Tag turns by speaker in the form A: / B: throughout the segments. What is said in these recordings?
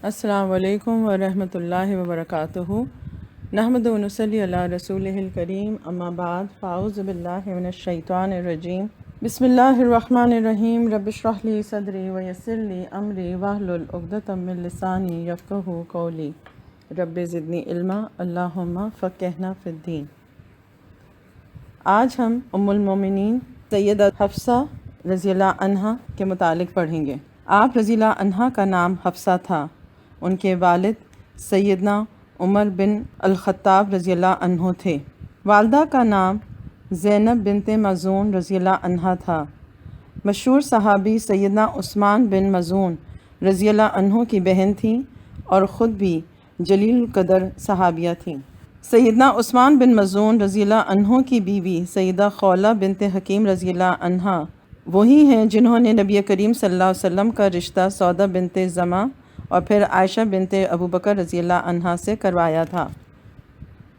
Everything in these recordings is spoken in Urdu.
A: السلام علیکم ورحمۃ اللہ وبرکاتہ۔ نحمد و نصلی علی رسولہ الکریم، اما بعد، فاعوذ باللہ من الشیطان الرجیم، بسم اللہ الرحمن الرحیم۔ رب اشرح لی صدری ویسر لی امری واحلل عقدۃ من لسانی یفقہوا قولی، رب زدنی علما، اللہم فقہنا فی الدین۔ آج ہم ام المومنین سیدہ حفصہ رضی اللہ عنہا کے متعلق پڑھیں گے۔ آپ رضی اللہ عنہا کا نام حفصہ تھا۔ ان کے والد سیدنا عمر بن الخطاب رضی اللہ عنہ تھے۔ والدہ کا نام زینب بنت مظعون رضی اللہ عنہا تھا۔ مشہور صحابی سیدنا عثمان بن مظعون رضی اللہ عنہ کی بہن تھیں اور خود بھی جلیل القدر صحابیہ تھیں۔ سیدنا عثمان بن مظعون رضی اللہ عنہ کی بیوی سیدہ خولہ بنت حکیم رضی اللہ عنہا وہی ہیں جنہوں نے نبی کریم صلی اللہ علیہ وسلم کا رشتہ سودہ بنت زمعہ اور پھر عائشہ بنت ابوبکر رضی اللہ عنہا سے کروایا تھا۔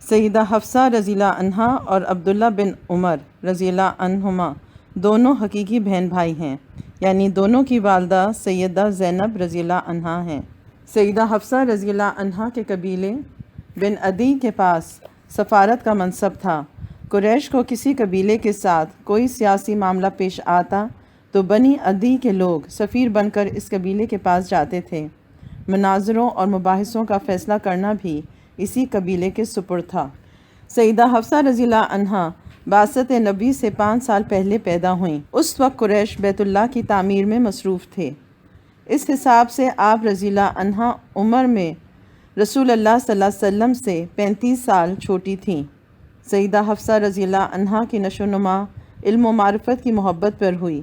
A: سیدہ حفصہ رضی اللہ عنہا اور عبداللہ بن عمر رضی اللہ عنہما دونوں حقیقی بہن بھائی ہیں، یعنی دونوں کی والدہ سیدہ زینب رضی اللہ عنہا ہیں۔ سیدہ حفصہ رضی اللہ عنہا کے قبیلے بن عدی کے پاس سفارت کا منصب تھا۔ قریش کو کسی قبیلے کے ساتھ کوئی سیاسی معاملہ پیش آتا تو بنی عدی کے لوگ سفیر بن کر اس قبیلے کے پاس جاتے تھے۔ مناظروں اور مباحثوں کا فیصلہ کرنا بھی اسی قبیلے کے سپرد تھا۔ سیدہ حفصہ رضی اللہ عنہا بعثت نبی سے 5 سال پہلے پیدا ہوئیں۔ اس وقت قریش بیت اللہ کی تعمیر میں مصروف تھے۔ اس حساب سے آپ رضی اللہ عنہا عمر میں رسول اللہ صلی اللہ علیہ وسلم سے 35 سال چھوٹی تھیں۔ سیدہ حفصہ رضی اللہ عنہا کی نشو و نما علم و معرفت کی محبت پر ہوئی۔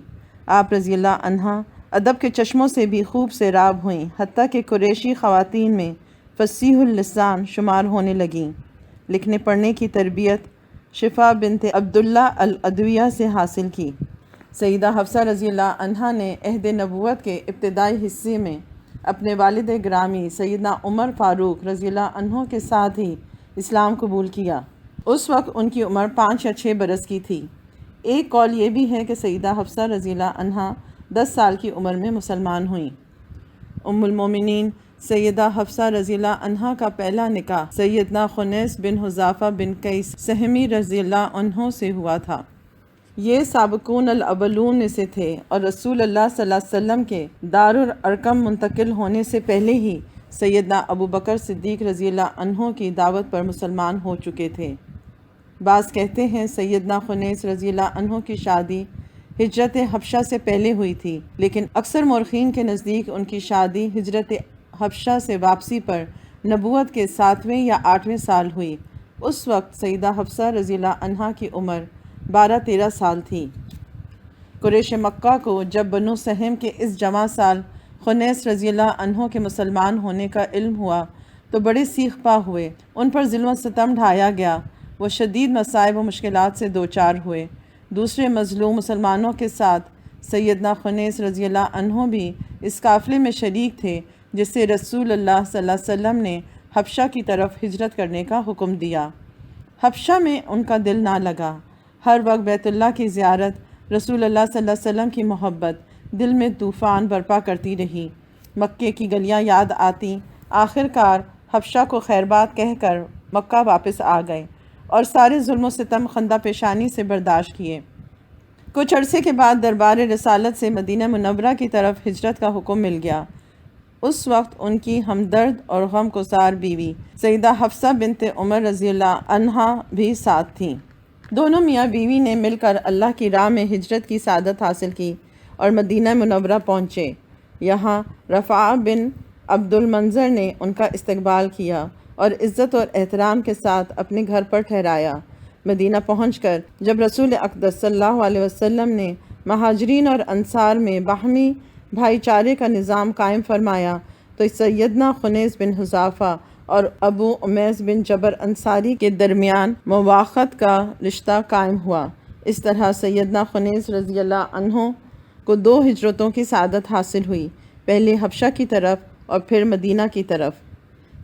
A: آپ رضی اللہ عنہا ادب کے چشموں سے بھی خوب سیراب ہوئیں، حتیٰ کہ قریشی خواتین میں فصیح اللسان شمار ہونے لگیں۔ لکھنے پڑھنے کی تربیت شفا بنت عبداللہ العدویہ سے حاصل کی۔ سیدہ حفصہ رضی اللہ عنہا نے عہد نبوت کے ابتدائی حصے میں اپنے والد گرامی سیدنا عمر فاروق رضی اللہ عنہ کے ساتھ ہی اسلام قبول کیا۔ اس وقت ان کی عمر 5 یا 6 برس کی تھی۔ ایک قول یہ بھی ہے کہ سیدہ حفصہ رضی اللہ عنہا 10 سال کی عمر میں مسلمان ہوئیں۔ ام المومنین سیدہ حفصہ رضی اللہ عنہا کا پہلا نکاح سیدنا خنیس بن حذافہ بن قیس سہمی رضی اللہ عنہ سے ہوا تھا۔ یہ سابقون الاولون میں سے تھے اور رسول اللہ صلی اللہ علیہ وسلم کے دارالارقم منتقل ہونے سے پہلے ہی سیدنا ابوبکر صدیق رضی اللہ عنہ کی دعوت پر مسلمان ہو چکے تھے۔ بعض کہتے ہیں سیدنا خنیس رضی اللہ عنہ کی شادی ہجرت حبشہ سے پہلے ہوئی تھی، لیکن اکثر مورخین کے نزدیک ان کی شادی ہجرت حبشہ سے واپسی پر نبوت کے 7ویں یا 8ویں سال ہوئی۔ اس وقت سیدہ حفصہ رضی اللہ عنہا کی عمر 12-13 سال تھی۔ قریش مکہ کو جب بنو سہم کے اس جمع سال خنیس رضی اللہ عنہ کے مسلمان ہونے کا علم ہوا تو بڑے سیخ پا ہوئے۔ ان پر ظلم و ستم ڈھایا گیا۔ وہ شدید مصائب و مشکلات سے دوچار ہوئے۔ دوسرے مظلوم مسلمانوں کے ساتھ سیدنا خنیس رضی اللہ عنہ بھی اس قافلے میں شریک تھے جس سے رسول اللہ صلی اللہ علیہ وسلم نے حبشہ کی طرف ہجرت کرنے کا حکم دیا۔ حبشہ میں ان کا دل نہ لگا۔ ہر وقت بیت اللہ کی زیارت، رسول اللہ صلی اللہ علیہ وسلم کی محبت دل میں طوفان برپا کرتی رہی۔ مکے کی گلیاں یاد آتی۔ آخر کار حبشہ کو خیر بات کہہ کر مکہ واپس آ گئے اور سارے ظلم و ستم خندہ پیشانی سے برداشت کیے۔ کچھ عرصے کے بعد دربار رسالت سے مدینہ منورہ کی طرف ہجرت کا حکم مل گیا۔ اس وقت ان کی ہمدرد اور غم گسار بیوی سیدہ حفصہ بنت عمر رضی اللہ عنہا بھی ساتھ تھیں۔ دونوں میاں بیوی نے مل کر اللہ کی راہ میں ہجرت کی سعادت حاصل کی اور مدینہ منورہ پہنچے۔ یہاں رفاعہ بن عبد المنذر نے ان کا استقبال کیا اور عزت اور احترام کے ساتھ اپنے گھر پر ٹھہرایا۔ مدینہ پہنچ کر جب رسول اقدس صلی اللہ علیہ وسلم نے مہاجرین اور انصار میں باہمی بھائی چارے کا نظام قائم فرمایا تو سیدنا خنیس بن حذافہ اور ابو امیس بن جبر انصاری کے درمیان مواخت کا رشتہ قائم ہوا۔ اس طرح سیدنا خنیس رضی اللہ عنہ کو 2 ہجرتوں کی سعادت حاصل ہوئی، پہلے حبشہ کی طرف اور پھر مدینہ کی طرف۔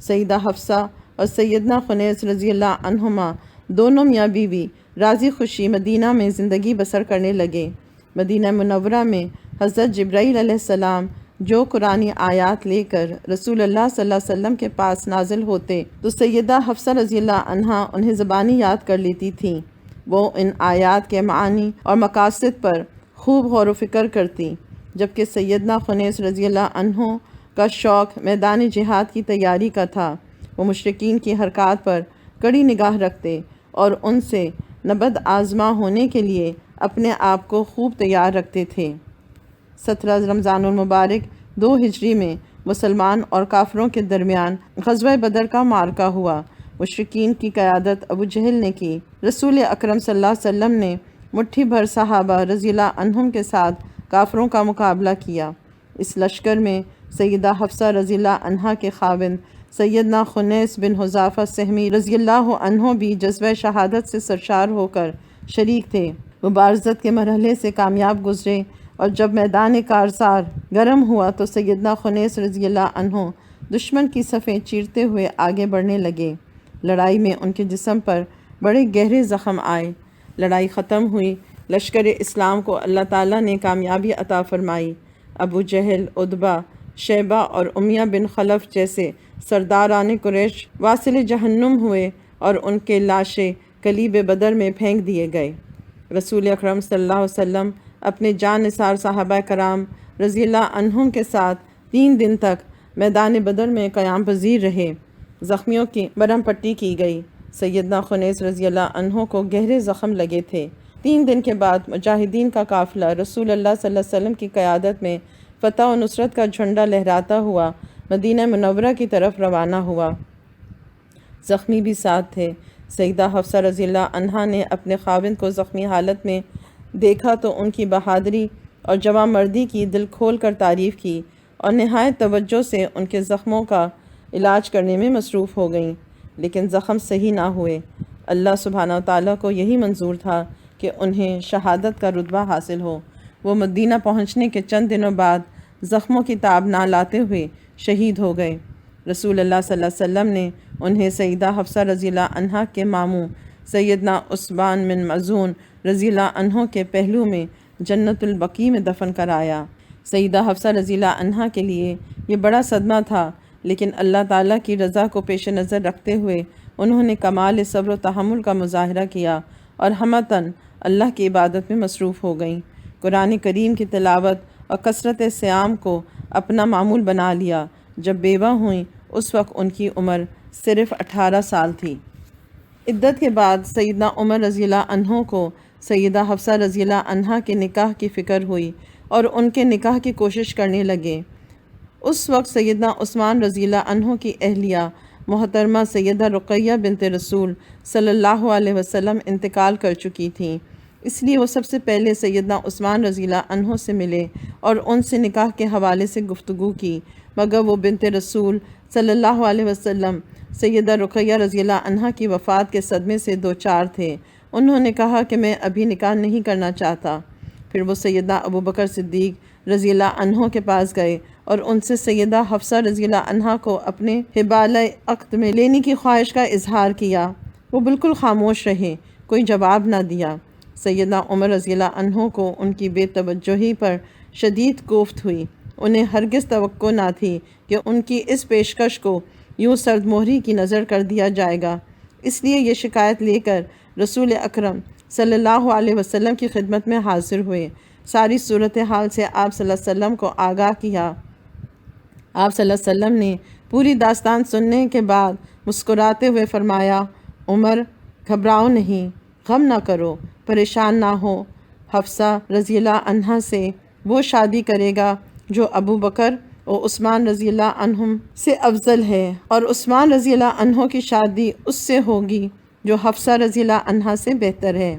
A: سیدہ حفصہ اور سیدنا خنیس رضی اللہ عنہما دونوں میاں بیوی راضی خوشی مدینہ میں زندگی بسر کرنے لگے۔ مدینہ منورہ میں حضرت جبرائیل علیہ السلام جو قرآنی آیات لے کر رسول اللہ صلی اللہ علیہ وسلم کے پاس نازل ہوتے تو سیدہ حفصہ رضی اللہ عنہا انہیں زبانی یاد کر لیتی تھیں۔ وہ ان آیات کے معانی اور مقاصد پر خوب غور و فکر کرتی، جبکہ سیدنا خنیس رضی اللہ عنہ کا شوق میدان جہاد کی تیاری کا تھا۔ وہ مشرکین کی حرکات پر کڑی نگاہ رکھتے اور ان سے نبرد آزما ہونے کے لیے اپنے آپ کو خوب تیار رکھتے تھے۔ 17 رمضان المبارک 2 ہجری میں مسلمان اور کافروں کے درمیان غزوہ بدر کا معرکہ ہوا۔ مشرکین کی قیادت ابو جہل نے کی۔ رسول اکرم صلی اللہ علیہ وسلم نے مٹھی بھر صحابہ رضی اللہ عنہم کے ساتھ کافروں کا مقابلہ کیا۔ اس لشکر میں سیدہ حفصہ رضی اللہ عنہا کے خاوند سیدنا خنیس بن حذافہ سہمی رضی اللہ عنہ بھی جذبہ شہادت سے سرشار ہو کر شریک تھے۔ مبارزت کے مرحلے سے کامیاب گزرے اور جب میدان کارزار گرم ہوا تو سیدنا خنیس رضی اللہ عنہ دشمن کی صفیں چیرتے ہوئے آگے بڑھنے لگے۔ لڑائی میں ان کے جسم پر بڑے گہرے زخم آئے۔ لڑائی ختم ہوئی۔ لشکر اسلام کو اللہ تعالیٰ نے کامیابی عطا فرمائی۔ ابو جہل، عتبہ، شیبہ اور امیہ بن خلف جیسے سرداران قریش واصل جہنم ہوئے اور ان کے لاشیں کلیب بدر میں پھینک دیے گئے۔ رسول اکرم صلی اللہ علیہ وسلم اپنے جان نثار صحابہ کرام رضی اللہ عنہم کے ساتھ 3 دن تک میدان بدر میں قیام پذیر رہے۔ زخمیوں کی مرہم پٹی کی گئی۔ سیدنا خنیس رضی اللہ عنہ کو گہرے زخم لگے تھے۔ 3 دن کے بعد مجاہدین کا قافلہ رسول اللہ صلی اللہ علیہ وسلم کی قیادت میں فتح و نصرت کا جھنڈا لہراتا ہوا مدینہ منورہ کی طرف روانہ ہوا۔ زخمی بھی ساتھ تھے۔ سیدہ حفصہ رضی اللہ عنہا نے اپنے خاوند کو زخمی حالت میں دیکھا تو ان کی بہادری اور جواں مردی کی دل کھول کر تعریف کی اور نہایت توجہ سے ان کے زخموں کا علاج کرنے میں مصروف ہو گئیں، لیکن زخم صحیح نہ ہوئے۔ اللہ سبحانہ و تعالیٰ کو یہی منظور تھا کہ انہیں شہادت کا رتبہ حاصل ہو۔ وہ مدینہ پہنچنے کے چند دنوں بعد زخموں کی تاب نہ لاتے ہوئے شہید ہو گئے۔ رسول اللہ صلی اللہ علیہ وسلم نے انہیں سیدہ حفصہ رضی اللہ عنہا کے ماموں سیدنا عثمان بن مظعون رضی اللہ عنہ کے پہلو میں جنت البقیع میں دفن کرایا۔ سیدہ حفصہ رضی اللہ عنہا کے لیے یہ بڑا صدمہ تھا، لیکن اللہ تعالیٰ کی رضا کو پیش نظر رکھتے ہوئے انہوں نے کمال صبر و تحمل کا مظاہرہ کیا اور ہمتاً اللہ کی عبادت میں مصروف ہو گئیں۔ قرآن کریم کی تلاوت اور کثرت صیام کو اپنا معمول بنا لیا۔ جب بیوہ ہوئیں اس وقت ان کی عمر صرف 18 سال تھی۔ عدت کے بعد سیدنا عمر رضی اللہ عنہ کو سیدہ حفصہ رضی اللہ عنہا کے نکاح کی فکر ہوئی اور ان کے نکاح کی کوشش کرنے لگے۔ اس وقت سیدنا عثمان رضی اللہ عنہ کی اہلیہ محترمہ سیدہ رقیہ بنت رسول صلی اللہ علیہ وسلم انتقال کر چکی تھیں، اس لیے وہ سب سے پہلے سیدنا عثمان رضی اللہ عنہ سے ملے اور ان سے نکاح کے حوالے سے گفتگو کی، مگر وہ بنت رسول صلی اللہ علیہ وسلم سیدہ رقیہ رضی اللہ عنہ کی وفات کے صدمے سے دوچار تھے۔ انہوں نے کہا کہ میں ابھی نکاح نہیں کرنا چاہتا۔ پھر وہ سیدہ ابوبکر صدیق رضی اللہ عنہ کے پاس گئے اور ان سے سیدہ حفصہ رضی اللہ عنہا کو اپنے حبالہ عقد میں لینے کی خواہش کا اظہار کیا۔ وہ بالکل خاموش رہے، کوئی جواب نہ دیا۔ سیدنا عمر رضی اللہ عنہ کو ان کی بے توجہی پر شدید کوفت ہوئی۔ انہیں ہرگز توقع نہ تھی کہ ان کی اس پیشکش کو یوں سرد مہری کی نظر کر دیا جائے گا، اس لیے یہ شکایت لے کر رسول اکرم صلی اللہ علیہ وسلم کی خدمت میں حاضر ہوئے۔ ساری صورتحال سے آپ صلی اللہ علیہ وسلم کو آگاہ کیا۔ آپ صلی اللہ علیہ وسلم نے پوری داستان سننے کے بعد مسکراتے ہوئے فرمایا، عمر گھبراؤ نہیں، غم نہ کرو، پریشان نہ ہو۔ حفصہ رضی اللہ عنہا سے وہ شادی کرے گا جو ابو بکر اور عثمان رضی اللہ عنہم سے افضل ہے، اور عثمان رضی اللہ عنہ کی شادی اس سے ہوگی جو حفصہ رضی اللہ عنہا سے بہتر ہے۔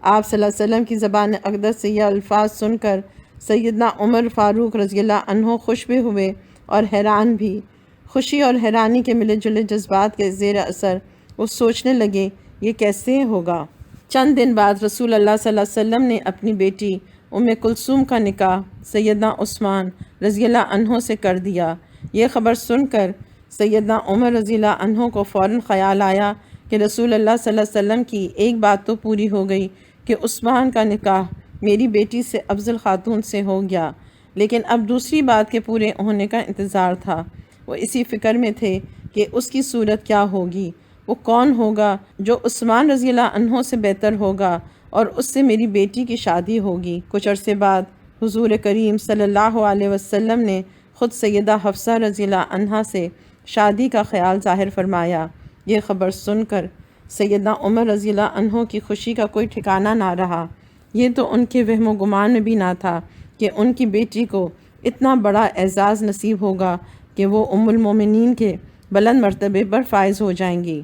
A: آپ صلی اللہ علیہ وسلم کی زبان اقدس سے یہ الفاظ سن کر سیدنا عمر فاروق رضی اللہ عنہ خوش بھی ہوئے اور حیران بھی۔ خوشی اور حیرانی کے ملے جلے جذبات کے زیر اثر وہ سوچنے لگے یہ کیسے ہوگا۔ چند دن بعد رسول اللہ صلی اللہ علیہ وسلم نے اپنی بیٹی ام کلثوم کا نکاح سیدنا عثمان رضی اللہ عنہ سے کر دیا۔ یہ خبر سن کر سیدنا عمر رضی اللہ عنہ کو فوراً خیال آیا کہ رسول اللہ صلی اللہ علیہ وسلم کی ایک بات تو پوری ہو گئی کہ عثمان کا نکاح میری بیٹی سے افضل خاتون سے ہو گیا۔ لیکن اب دوسری بات کے پورے ہونے کا انتظار تھا۔ وہ اسی فکر میں تھے کہ اس کی صورت کیا ہوگی، وہ کون ہوگا جو عثمان رضی اللہ عنہ سے بہتر ہوگا اور اس سے میری بیٹی کی شادی ہوگی۔ کچھ عرصے بعد حضور کریم صلی اللہ علیہ وسلم نے خود سیدہ حفصہ رضی اللہ عنہا سے شادی کا خیال ظاہر فرمایا۔ یہ خبر سن کر سیدنا عمر رضی اللہ عنہ کی خوشی کا کوئی ٹھکانہ نہ رہا۔ یہ تو ان کے وہم و گمان میں بھی نہ تھا کہ ان کی بیٹی کو اتنا بڑا اعزاز نصیب ہوگا کہ وہ ام المومنین کے بلند مرتبے پر فائز ہو جائیں گی۔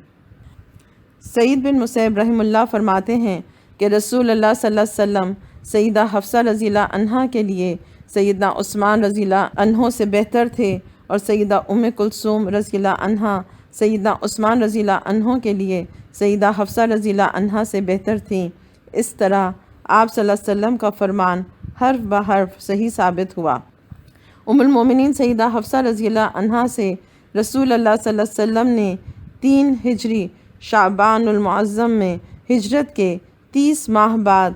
A: سعید بن مسیب رحمہ اللہ فرماتے ہیں کہ رسول اللہ صلی اللہ علیہ وسلم سیدہ حفصہ رضی اللہ عنہا کے لیے سیدنا عثمان رضی اللہ عنہ سے بہتر تھے، اور سیدہ ام کلثوم رضی اللہ عنہا سیدنا عثمان رضی اللہ عنہ کے لیے سیدہ حفصہ رضی اللہ عنہا سے بہتر تھیں۔ اس طرح آپ صلی اللہ علیہ وسلم کا فرمان حرف بحرف صحیح ثابت ہوا۔ ام المومنین سیدہ حفصہ رضی اللہ عنہا سے رسول اللہ صلی اللہ علیہ وسلم نے 3 ہجری شعبان المعظم میں ہجرت کے 30 ماہ بعد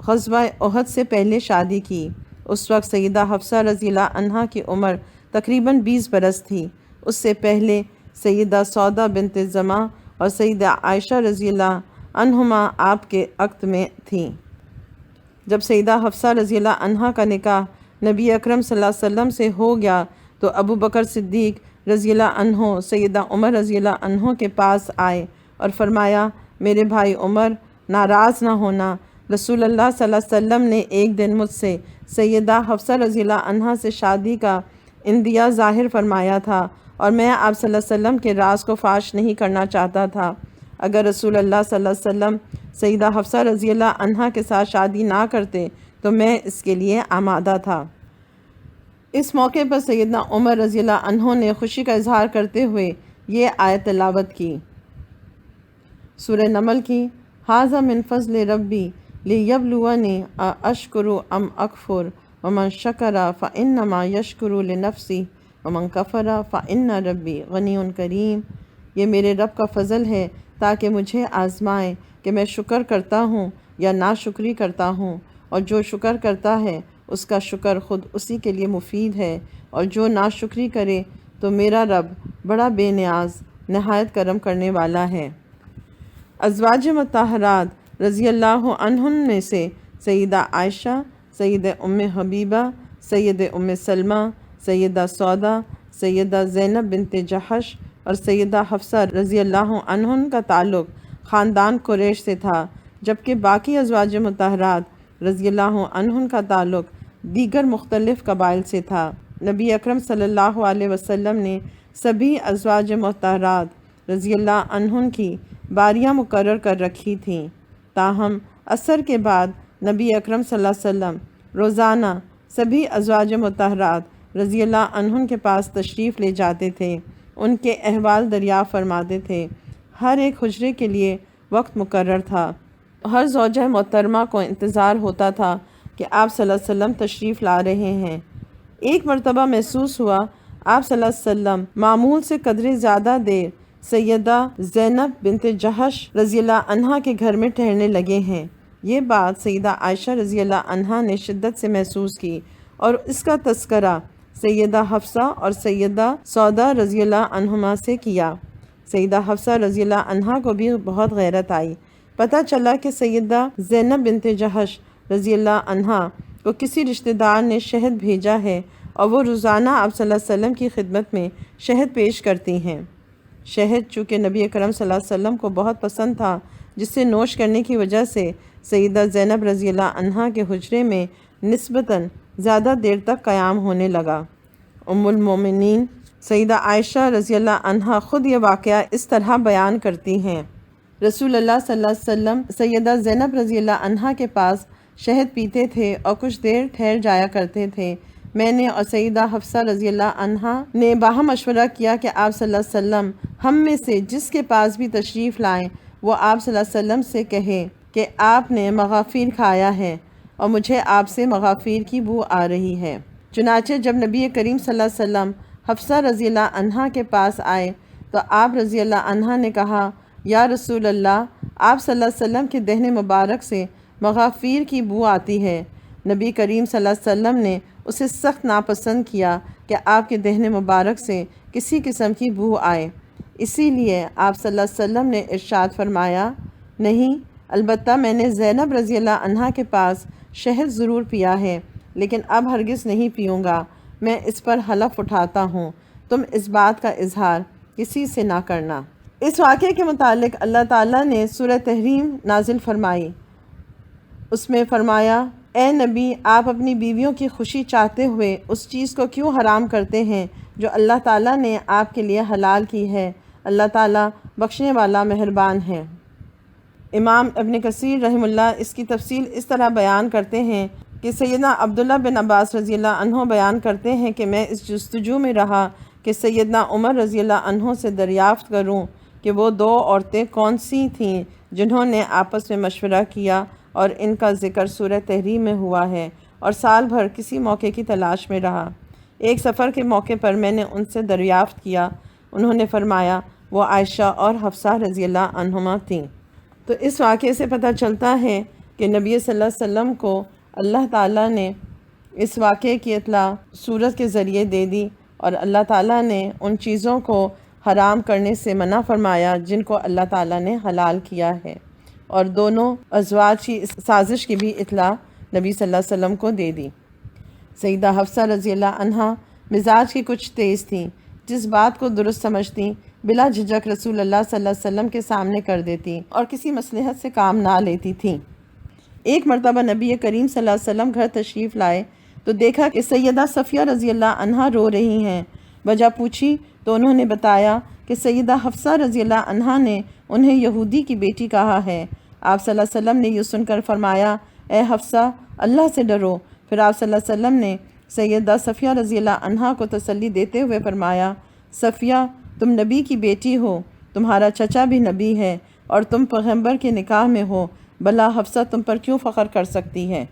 A: غزوہ احد سے پہلے شادی کی۔ اس وقت سیدہ حفصہ رضی اللہ عنہا کی عمر تقریباً 20 برس تھی۔ اس سے پہلے سیدہ سودا بنت زمعہ اور سیدہ عائشہ رضی اللہ عنہما آپ کے عقد میں تھیں۔ جب سیدہ حفصہ رضی اللہ عنہا کا نکاح نبی اکرم صلی اللہ علیہ وسلم سے ہو گیا تو ابو بکر صدیق رضی اللہ عنہ سیدہ عمر رضی اللہ عنہ کے پاس آئے اور فرمایا، میرے بھائی عمر، ناراض نہ ہونا، رسول اللہ صلی اللہ علیہ وسلم نے ایک دن مجھ سے سیدہ حفصہ رضی اللہ عنہا سے شادی کا اندیہ ظاہر فرمایا تھا، اور میں آپ صلی اللہ علیہ وسلم کے راز کو فاش نہیں کرنا چاہتا تھا۔ اگر رسول اللہ صلی اللہ علیہ وسلم سیدہ حفصہ رضی اللہ عنہا کے ساتھ شادی نہ کرتے تو میں اس کے لیے آمادہ تھا۔ اس موقع پر سیدنا عمر رضی اللہ عنہ نے خوشی کا اظہار کرتے ہوئے یہ آیت تلاوت کی، سورہ نمل کی، ھذا من فضل ربی لیبلونی اشکر ام اکفر ومن شکر فانما یشکر لنفسہ ومن کفر فان ربی غنی کریم۔ یہ میرے رب کا فضل ہے تاکہ مجھے آزمائے کہ میں شکر کرتا ہوں یا ناشکری کرتا ہوں، اور جو شکر کرتا ہے اس کا شکر خود اسی کے لیے مفید ہے، اور جو ناشکری کرے تو میرا رب بڑا بے نیاز نہایت کرم کرنے والا ہے۔ ازواج مطہرات رضی اللہ عنہن میں سے سیدہ عائشہ، سیدہ ام حبیبہ، سیدہ ام سلمہ، سیدہ سودا، سیدہ زینب بنت جحش اور سیدہ حفصہ رضی اللہ عنہن کا تعلق خاندان قریش سے تھا، جبکہ باقی ازواج مطہرات رضی اللہ عنہن کا تعلق دیگر مختلف قبائل سے تھا۔ نبی اکرم صلی اللہ علیہ وسلم نے سبھی ازواج مطہرات رضی اللہ عنہن کی باریاں مقرر کر رکھی تھیں، تاہم عصر کے بعد نبی اکرم صلی اللہ علیہ وسلم روزانہ سبھی ازواج مطہرات رضی اللہ عنہن کے پاس تشریف لے جاتے تھے، ان کے احوال دریافت فرماتے تھے۔ ہر ایک حجرے کے لیے وقت مقرر تھا، ہر زوجہ محترمہ کو انتظار ہوتا تھا کہ آپ صلی اللہ علیہ وسلم تشریف لا رہے ہیں۔ ایک مرتبہ محسوس ہوا آپ صلی اللہ علیہ وسلم معمول سے قدرے زیادہ دیر سیدہ زینب بنت جحش رضی اللہ عنہا کے گھر میں ٹھہرنے لگے ہیں۔ یہ بات سیدہ عائشہ رضی اللہ عنہا نے شدت سے محسوس کی، اور اس کا تذکرہ سیدہ حفصہ اور سیدہ سودا رضی اللہ عنہما سے کیا۔ سیدہ حفصہ رضی اللہ عنہا کو بھی بہت غیرت آئی۔ پتہ چلا کہ سیدہ زینب بنت جحش رضی اللہ عنہا کو کسی رشتہ دار نے شہد بھیجا ہے، اور وہ روزانہ آپ صلی اللہ علیہ وسلم کی خدمت میں شہد پیش کرتی ہیں۔ شہد چونکہ نبی اکرم صلی اللہ علیہ وسلم کو بہت پسند تھا، جس سے نوش کرنے کی وجہ سے سیدہ زینب رضی اللہ عنہا کے حجرے میں نسبتاً زیادہ دیر تک قیام ہونے لگا۔ ام المومنین سیدہ عائشہ رضی اللہ عنہا خود یہ واقعہ اس طرح بیان کرتی ہیں، رسول اللہ صلی اللہ علیہ وسلم سیدہ زینب رضی اللہ عنہا کے پاس شہد پیتے تھے اور کچھ دیر ٹھہر جایا کرتے تھے۔ میں نے اور سیدہ حفصہ رضی اللہ عنہا نے باہم مشورہ کیا کہ آپ صلی اللہ علیہ وسلم ہم میں سے جس کے پاس بھی تشریف لائیں وہ آپ صلی اللہ علیہ وسلم سے کہے کہ آپ نے مغافیر کھایا ہے اور مجھے آپ سے مغافیر کی بو آ رہی ہے۔ چنانچہ جب نبی کریم صلی اللہ علیہ وسلم حفصہ رضی اللہ عنہا کے پاس آئے تو آپ رضی اللہ عنہا نے کہا، یا رسول اللہ، آپ صلی اللہ علیہ وسلم کے دہن مبارک سے مغافیر کی بو آتی ہے۔ نبی کریم صلی اللہ علیہ وسلم نے اسے سخت ناپسند کیا کہ آپ کے دہن مبارک سے کسی قسم کی بو آئے، اسی لیے آپ صلی اللہ علیہ وسلم نے ارشاد فرمایا، نہیں، البتہ میں نے زینب رضی اللہ عنہا کے پاس شہد ضرور پیا ہے، لیکن اب ہرگز نہیں پیوں گا، میں اس پر حلف اٹھاتا ہوں، تم اس بات کا اظہار کسی سے نہ کرنا۔ اس واقعے کے متعلق اللہ تعالیٰ نے سورہ تحریم نازل فرمائی۔ اس میں فرمایا، اے نبی، آپ اپنی بیویوں کی خوشی چاہتے ہوئے اس چیز کو کیوں حرام کرتے ہیں جو اللہ تعالیٰ نے آپ کے لیے حلال کی ہے؟ اللہ تعالیٰ بخشنے والا مہربان ہے۔ امام ابن کثیر رحمہ اللہ اس کی تفصیل اس طرح بیان کرتے ہیں کہ سیدنا عبداللہ بن عباس رضی اللہ عنہ بیان کرتے ہیں کہ میں اس جستجو میں رہا کہ سیدنا عمر رضی اللہ عنہ سے دریافت کروں کہ وہ دو عورتیں کون سی تھیں جنہوں نے آپس میں مشورہ کیا اور ان کا ذکر سورہ تحریم میں ہوا ہے، اور سال بھر کسی موقع کی تلاش میں رہا۔ ایک سفر کے موقع پر میں نے ان سے دریافت کیا، انہوں نے فرمایا وہ عائشہ اور حفصہ رضی اللہ عنہما تھیں۔ تو اس واقعے سے پتہ چلتا ہے کہ نبی صلی اللہ علیہ وسلم کو اللہ تعالیٰ نے اس واقعے کی اطلاع سورت کے ذریعے دے دی، اور اللہ تعالیٰ نے ان چیزوں کو حرام کرنے سے منع فرمایا جن کو اللہ تعالیٰ نے حلال کیا ہے، اور دونوں ازواج کی اس سازش کی بھی اطلاع نبی صلی اللہ علیہ وسلم کو دے دی۔ سیدہ حفصہ رضی اللہ عنہا مزاج کی کچھ تیز تھیں، جس بات کو درست سمجھتیں بلا جھجک رسول اللہ صلی اللہ علیہ وسلم کے سامنے کر دیتی اور کسی مصلحت سے کام نہ لیتی تھیں۔ ایک مرتبہ نبی کریم صلی اللہ علیہ وسلم گھر تشریف لائے تو دیکھا کہ سیدہ صفیہ رضی اللہ عنہا رو رہی ہیں۔ وجہ پوچھی تو انہوں نے بتایا کہ سیدہ حفصہ رضی اللہ عنہا نے انہیں یہودی کی بیٹی کہا ہے۔ آپ صلی اللہ علیہ وسلم نے یہ سن کر فرمایا، اے حفصہ، اللہ سے ڈرو۔ پھر آپ صلی اللہ علیہ وسلم نے سیدہ صفیہ رضی اللہ عنہا کو تسلی دیتے ہوئے فرمایا، صفیہ، تم نبی کی بیٹی ہو، تمہارا چچا بھی نبی ہے، اور تم پیغمبر کے نکاح میں ہو، بھلا حفصہ تم پر کیوں فخر کر سکتی ہے؟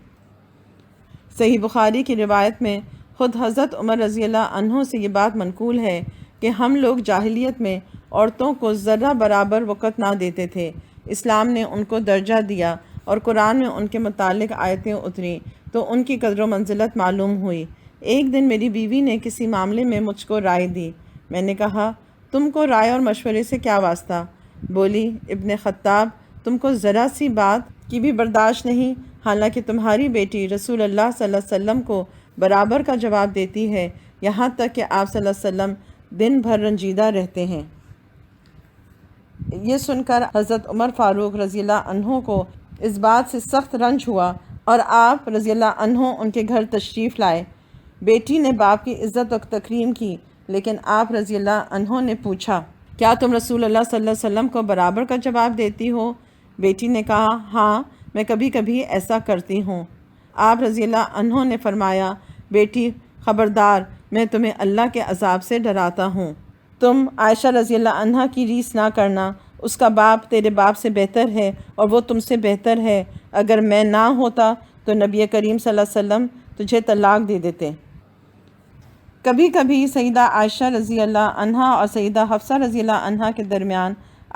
A: صحیح بخاری کی روایت میں خود حضرت عمر رضی اللہ عنہ سے یہ بات منقول ہے کہ ہم لوگ جاہلیت میں عورتوں کو ذرہ برابر وقت نہ دیتے تھے۔ اسلام نے ان کو درجہ دیا اور قرآن میں ان کے متعلق آیتیں اتریں تو ان کی قدر و منزلت معلوم ہوئی۔ ایک دن میری بیوی نے کسی معاملے میں مجھ کو رائے دی۔ میں نے کہا، تم کو رائے اور مشورے سے کیا واسطہ؟ بولی، ابن خطاب، تم کو ذرا سی بات کی بھی برداشت نہیں، حالانکہ تمہاری بیٹی رسول اللہ صلی اللہ علیہ وسلم کو برابر کا جواب دیتی ہے، یہاں تک کہ آپ صلی اللہ علیہ وسلم دن بھر رنجیدہ رہتے ہیں۔ یہ سن کر حضرت عمر فاروق رضی اللہ عنہ کو اس بات سے سخت رنج ہوا اور آپ رضی اللہ عنہ ان کے گھر تشریف لائے۔ بیٹی نے باپ کی عزت و تکریم کی، لیکن آپ رضی اللہ عنہ نے پوچھا، کیا تم رسول اللہ صلی اللہ علیہ وسلم کو برابر کا جواب دیتی ہو؟ بیٹی نے کہا، ہاں، میں کبھی کبھی ایسا کرتی ہوں۔ آپ رضی اللہ عنہ نے فرمایا، بیٹی خبردار، میں تمہیں اللہ کے عذاب سے ڈراتا ہوں۔ تم عائشہ رضی اللہ عنہا کی ریس نہ کرنا، اس کا باپ تیرے باپ سے بہتر ہے اور وہ تم سے بہتر ہے۔ اگر میں نہ ہوتا تو نبی کریم صلی اللہ علیہ وسلم تجھے طلاق دے دیتے۔ کبھی کبھی سیدہ عائشہ رضی اللہ عنہا اور سیدہ حفصہ رضی اللہ عنہا کے درمیان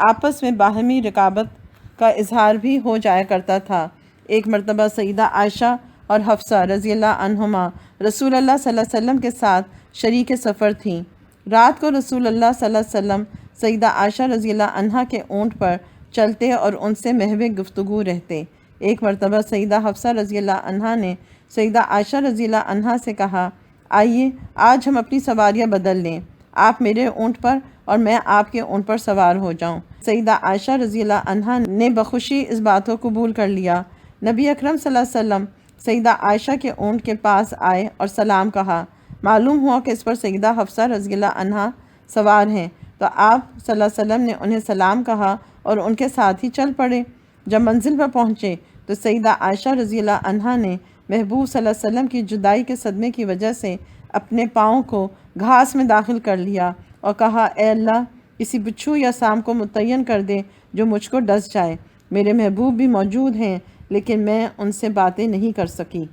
A: آپس میں باہمی رقابت کا اظہار بھی ہو جایا کرتا تھا۔ ایک مرتبہ سیدہ عائشہ اور حفصہ رضی اللہ عنہما رسول اللہ صلی اللہ علیہ وسلم کے ساتھ شریک سفر تھیں۔ رات کو رسول اللہ صلی اللہ علیہ وسلم سیدہ عائشہ رضی اللہ عنہا کے اونٹ پر چلتے اور ان سے محو گفتگو رہتے۔ ایک مرتبہ سیدہ حفصہ رضی اللہ عنہا نے سیدہ عائشہ رضی اللہ عنہا سے کہا، آئیے آج ہم اپنی سواریاں بدل لیں، آپ میرے اونٹ پر اور میں آپ کے اونٹ پر سوار ہو جاؤں۔ سیدہ عائشہ رضی اللہ عنہا نے بخوشی اس بات کو قبول کر لیا۔ نبی اکرم صلی اللہ علیہ وسلم سیدہ عائشہ کے اونٹ کے پاس آئے اور سلام کہا۔ معلوم ہوا کہ اس پر سیدہ حفصہ رضی اللہ عنہا سوار ہیں، تو آپ صلی اللہ علیہ وسلم نے انہیں سلام کہا اور ان کے ساتھ ہی چل پڑے۔ جب منزل پر پہنچے تو سیدہ عائشہ رضی اللہ عنہا نے محبوب صلی اللہ علیہ وسلم کی جدائی کے صدمے کی وجہ سے اپنے پاؤں کو گھاس میں داخل کر لیا اور کہا، اے اللہ، کسی بچھو یا سام کو متعین کر دے جو مجھ کو ڈس جائے۔ میرے محبوب بھی موجود ہیں لیکن میں ان سے باتیں نہیں کر سکی۔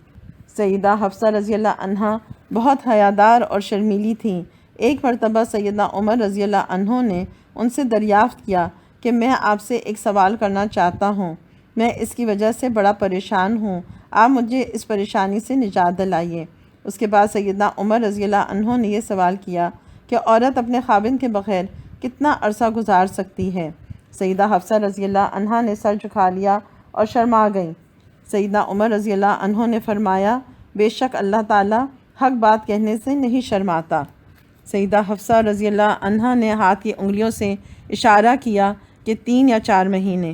A: سیدہ حفصہ رضی اللہ عنہا بہت حیادار اور شرمیلی تھیں۔ ایک مرتبہ سیدنا عمر رضی اللہ عنہ نے ان سے دریافت کیا کہ میں آپ سے ایک سوال کرنا چاہتا ہوں، میں اس کی وجہ سے بڑا پریشان ہوں، آپ مجھے اس پریشانی سے نجات دلائیے۔ اس کے بعد سیدنا عمر رضی اللہ عنہ نے یہ سوال کیا کہ عورت اپنے خاوند کے بغیر کتنا عرصہ گزار سکتی ہے؟ سیدہ حفصہ رضی اللہ عنہا نے سر جھکا لیا اور شرما گئیں۔ سیدنا عمر رضی اللہ عنہ نے فرمایا، بے شک اللہ تعالیٰ حق بات کہنے سے نہیں شرماتا۔ سیدہ حفصہ رضی اللہ عنہا نے ہاتھ کی انگلیوں سے اشارہ کیا کہ 3 یا 4 مہینے۔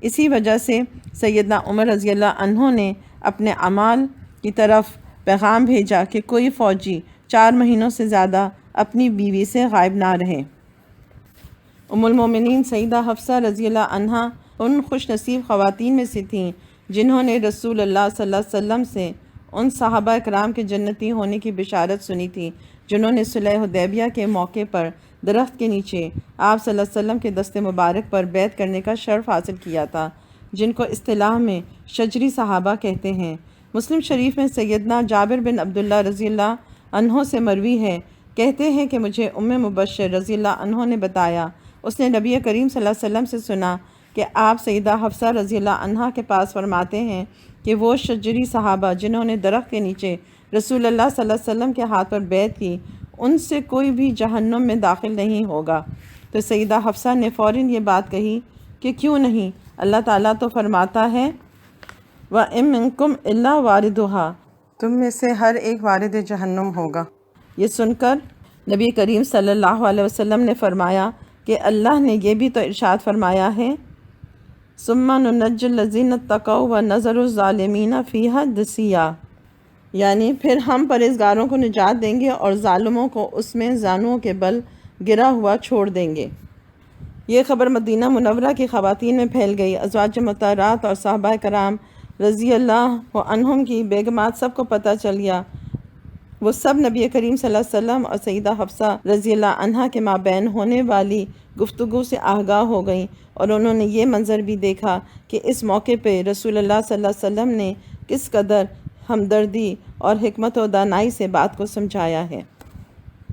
A: اسی وجہ سے سیدنا عمر رضی اللہ عنہ نے اپنے اعمال کی طرف پیغام بھیجا کہ کوئی فوجی 4 مہینوں سے زیادہ اپنی بیوی سے غائب نہ رہے۔ ام المومنین سیدہ حفصہ رضی اللہ عنہا ان خوش نصیب خواتین میں سے تھیں جنہوں نے رسول اللہ صلی اللہ علیہ وسلم سے ان صحابہ کرام کے جنتی ہونے کی بشارت سنی تھی جنہوں نے صلح حدیبیہ کے موقع پر درخت کے نیچے آپ صلی اللہ علیہ وسلم کے دست مبارک پر بیعت کرنے کا شرف حاصل کیا تھا، جن کو اصطلاح میں شجری صحابہ کہتے ہیں۔ مسلم شریف میں سیدنا جابر بن عبداللہ رضی اللہ عنہ سے مروی ہے، کہتے ہیں کہ مجھے ام مبشر رضی اللہ عنہ نے بتایا، اس نے نبی کریم صلی اللہ علیہ وسلم سے سنا کہ آپ سیدہ حفصہ رضی اللہ عنہا کے پاس فرماتے ہیں کہ وہ شجری صحابہ جنہوں نے درخت کے نیچے رسول اللہ صلی اللہ علیہ وسلم کے ہاتھ پر بیعت کی، ان سے کوئی بھی جہنم میں داخل نہیں ہوگا۔ تو سیدہ حفصہ نے فوراً یہ بات کہی کہ کیوں نہیں، اللہ تعالیٰ تو فرماتا ہے وَإِن مِّنكُمْ إِلَّا وَارِدُهَا، تم میں سے ہر ایک وارد جہنم ہوگا۔ یہ سن کر نبی کریم صلی اللہ علیہ وسلم نے فرمایا کہ اللہ نے یہ بھی تو ارشاد فرمایا ہے ثُمَّ نُنَجِّي الَّذِينَ اتَّقَوْا وَنَذَرُ الظَّالِمِينَ فِيهَا جِثِيًّا، یعنی پھر ہم پرہیزگاروں کو نجات دیں گے اور ظالموں کو اس میں زانوؤں کے بل گرا ہوا چھوڑ دیں گے۔ یہ خبر مدینہ منورہ کی خواتین میں پھیل گئی۔ ازواج مطہرات اور صحابہ کرام رضی اللہ عنہم کی بیگمات سب کو پتہ چل گیا۔ وہ سب نبی کریم صلی اللہ علیہ وسلم اور سیدہ حفصہ رضی اللہ عنہا کے مابین ہونے والی گفتگو سے آگاہ ہو گئیں، اور انہوں نے یہ منظر بھی دیکھا کہ اس موقع پہ رسول اللہ صلی اللہ علیہ وسلم نے کس قدر ہمدردی اور حکمت و دانائی سے بات کو سمجھایا ہے۔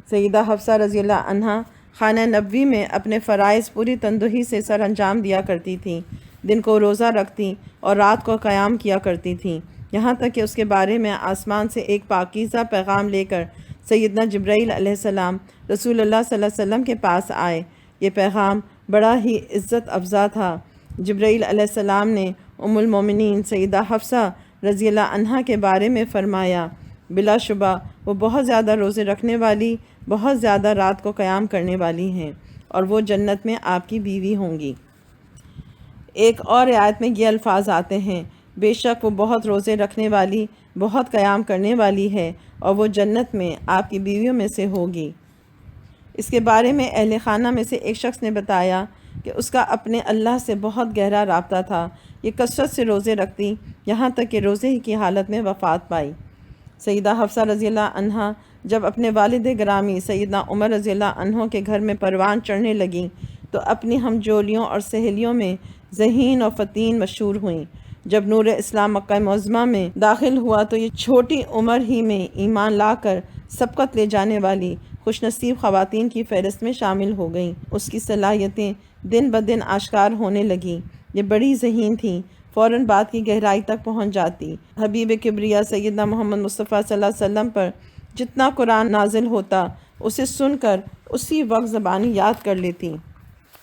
A: سیدہ حفصہ رضی اللہ عنہا خانہ نبوی میں اپنے فرائض پوری تندہی سے سر انجام دیا کرتی تھیں، دن کو روزہ رکھتی اور رات کو قیام کیا کرتی تھیں، یہاں تک کہ اس کے بارے میں آسمان سے ایک پاکیزہ پیغام لے کر سیدنا جبرائیل علیہ السلام رسول اللہ صلی اللہ علیہ وسلم کے پاس آئے۔ یہ پیغام بڑا ہی عزت افزا تھا۔ جبرائیل علیہ السلام نے ام المومنین سیدہ حفصہ رضی اللہ عنہا کے بارے میں فرمایا، بلا شبہ وہ بہت زیادہ روزے رکھنے والی، بہت زیادہ رات کو قیام کرنے والی ہیں، اور وہ جنت میں آپ کی بیوی ہوں گی۔ ایک اور آیت میں یہ الفاظ آتے ہیں، بے شک وہ بہت روزے رکھنے والی، بہت قیام کرنے والی ہے، اور وہ جنت میں آپ کی بیویوں میں سے ہوگی۔ اس کے بارے میں اہل خانہ میں سے ایک شخص نے بتایا کہ اس کا اپنے اللہ سے بہت گہرا رابطہ تھا، یہ کثرت سے روزے رکھتی، یہاں تک کہ روزے ہی کی حالت میں وفات پائی۔ سیدہ حفصہ رضی اللہ عنہا جب اپنے والد گرامی سیدنا عمر رضی اللہ عنہ کے گھر میں پروان چڑھنے لگیں تو اپنی ہم جولیوں اور سہیلیوں میں ذہین اور فتین مشہور ہوئیں۔ جب نور اسلام مکہ معظمہ میں داخل ہوا تو یہ چھوٹی عمر ہی میں ایمان لا کر سبقت لے جانے والی خوش نصیب خواتین کی فہرست میں شامل ہو گئیں۔ اس کی صلاحیتیں دن بدن آشکار ہونے لگیں۔ یہ بڑی ذہین تھیں، فوراً بات کی گہرائی تک پہنچ جاتی۔ حبیب کبریا سیدنا محمد مصطفیٰ صلی اللہ علیہ وسلم پر جتنا قرآن نازل ہوتا اسے سن کر اسی وقت زبانی یاد کر لیتی۔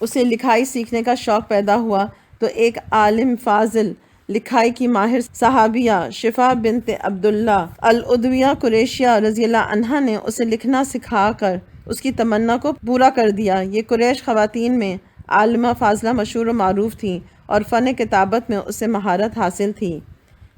A: اسے لکھائی سیکھنے کا شوق پیدا ہوا تو ایک عالم فاضل لکھائی کی ماہر صحابیہ شفا بنت عبداللہ العدویہ قریشیہ رضی اللہ عنہا نے اسے لکھنا سکھا کر اس کی تمنا کو پورا کر دیا۔ یہ قریش خواتین میں عالمہ فاضلہ مشہور و معروف تھیں اور فن کتابت میں اسے مہارت حاصل تھی۔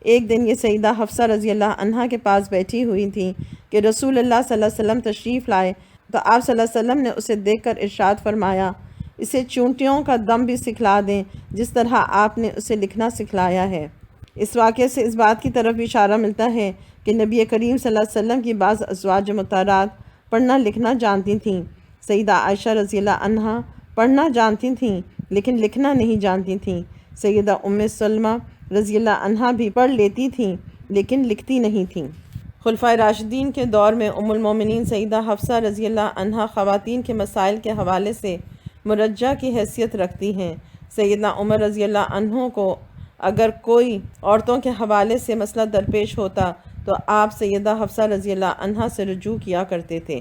A: ایک دن یہ سیدہ حفصہ رضی اللہ عنہا کے پاس بیٹھی ہوئی تھیں کہ رسول اللہ صلی اللہ علیہ وسلم تشریف لائے تو آپ صلی اللہ علیہ وسلم نے اسے دیکھ کر ارشاد فرمایا، اسے چونٹیوں کا دم بھی سکھلا دیں جس طرح آپ نے اسے لکھنا سکھلایا ہے۔ اس واقعے سے اس بات کی طرف بھی اشارہ ملتا ہے کہ نبی کریم صلی اللہ علیہ وسلم کی بعض ازواج مطہرات پڑھنا لکھنا جانتی تھیں۔ سیدہ عائشہ رضی اللہ عنہا پڑھنا جانتی تھیں لیکن لکھنا نہیں جانتی تھیں۔ سیدہ ام سلمہ رضی اللہ عنہا بھی پڑھ لیتی تھیں لیکن لکھتی نہیں تھیں۔ خلفائے راشدین کے دور میں ام المومنین سیدہ حفصہ رضی اللہ عنہا خواتین کے مسائل کے حوالے سے مرجع کی حیثیت رکھتی ہیں۔ سیدنا عمر رضی اللہ عنہ کو اگر کوئی عورتوں کے حوالے سے مسئلہ درپیش ہوتا تو آپ سیدہ حفصہ رضی اللہ عنہا سے رجوع کیا کرتے تھے۔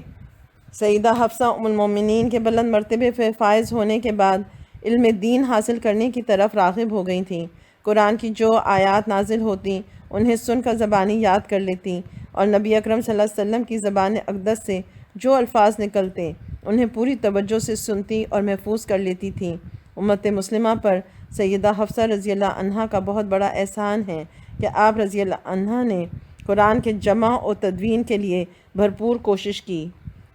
A: سیدہ حفصہ ام المومنین کے بلند مرتبے پہ فائز ہونے کے بعد علم دین حاصل کرنے کی طرف راغب ہو گئی تھیں۔ قرآن کی جو آیات نازل ہوتیں انہیں سن کر زبانی یاد کر لیتیں، اور نبی اکرم صلی اللہ علیہ وسلم کی زبان اقدس سے جو الفاظ نکلتے انہیں پوری توجہ سے سنتی اور محفوظ کر لیتی تھیں۔ امت مسلمہ پر سیدہ حفصہ رضی اللہ عنہا کا بہت بڑا احسان ہے کہ آپ رضی اللہ عنہا نے قرآن کے جمع و تدوین کے لیے بھرپور کوشش کی۔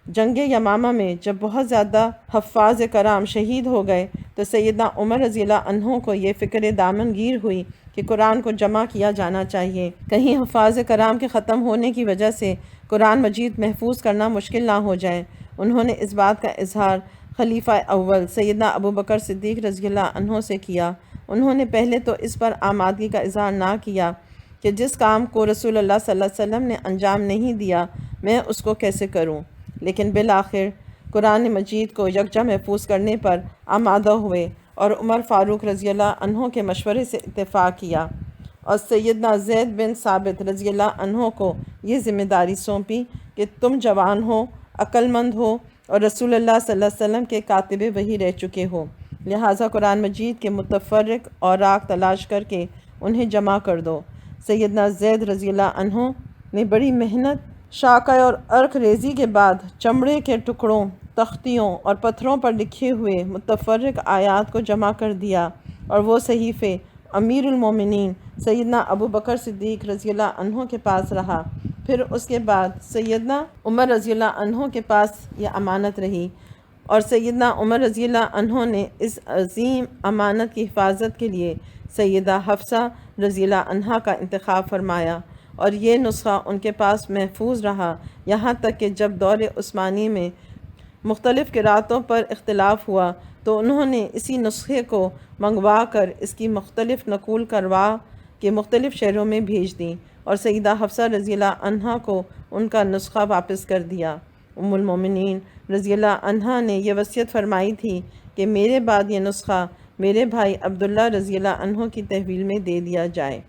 A: جنگ یمامہ میں جب بہت زیادہ حفاظ کرام شہید ہو گئے تو سیدنا عمر رضی اللہ عنہ کو یہ فکر دامن گیر ہوئی کہ قرآن کو جمع کیا جانا چاہیے، کہیں حفاظ کرام کے ختم ہونے کی وجہ سے قرآن مجید محفوظ کرنا مشکل نہ ہو جائے۔ انہوں نے اس بات کا اظہار خلیفہ اول سیدنا ابو بکر صدیق رضی اللہ عنہ سے کیا۔ انہوں نے پہلے تو اس پر آمادگی کا اظہار نہ کیا کہ جس کام کو رسول اللہ صلی اللہ علیہ وسلم نے انجام نہیں دیا میں اس کو کیسے کروں، لیکن بالآخر قرآن مجید کو یکجا محفوظ کرنے پر آمادہ ہوئے اور عمر فاروق رضی اللہ عنہ کے مشورے سے اتفاق کیا اور سیدنا زید بن ثابت رضی اللہ عنہ کو یہ ذمہ داری سونپی کہ تم جوان ہو، عقل مند ہو اور رسول اللہ صلی اللہ علیہ وسلم کے کاتب وحی رہ چکے ہو، لہٰذا قرآن مجید کے متفرق اوراق تلاش کر کے انہیں جمع کر دو۔ سیدنا زید رضی اللہ عنہ نے بڑی محنت، شاکہ اور عرق ریزی کے بعد چمڑے کے ٹکڑوں، تختیوں اور پتھروں پر لکھے ہوئے متفرق آیات کو جمع کر دیا، اور وہ صحیفے امیر المومنین سیدنا ابو بکر صدیق رضی اللہ عنہ کے پاس رہا۔ پھر اس کے بعد سیدنا عمر رضی اللہ عنہ کے پاس یہ امانت رہی، اور سیدنا عمر رضی اللہ عنہ نے اس عظیم امانت کی حفاظت کے لیے سیدہ حفصہ رضی اللہ عنہا کا انتخاب فرمایا، اور یہ نسخہ ان کے پاس محفوظ رہا یہاں تک کہ جب دور عثمانی میں مختلف قرأتوں پر اختلاف ہوا تو انہوں نے اسی نسخے کو منگوا کر اس کی مختلف نقول کروا کے مختلف شہروں میں بھیج دیں، اور سیدہ حفصہ رضی اللہ عنہا کو ان کا نسخہ واپس کر دیا۔ ام المومنین رضی اللہ عنہا نے یہ وصیت فرمائی تھی کہ میرے بعد یہ نسخہ میرے بھائی عبداللہ رضی اللہ عنہ کی تحویل میں دے دیا جائے۔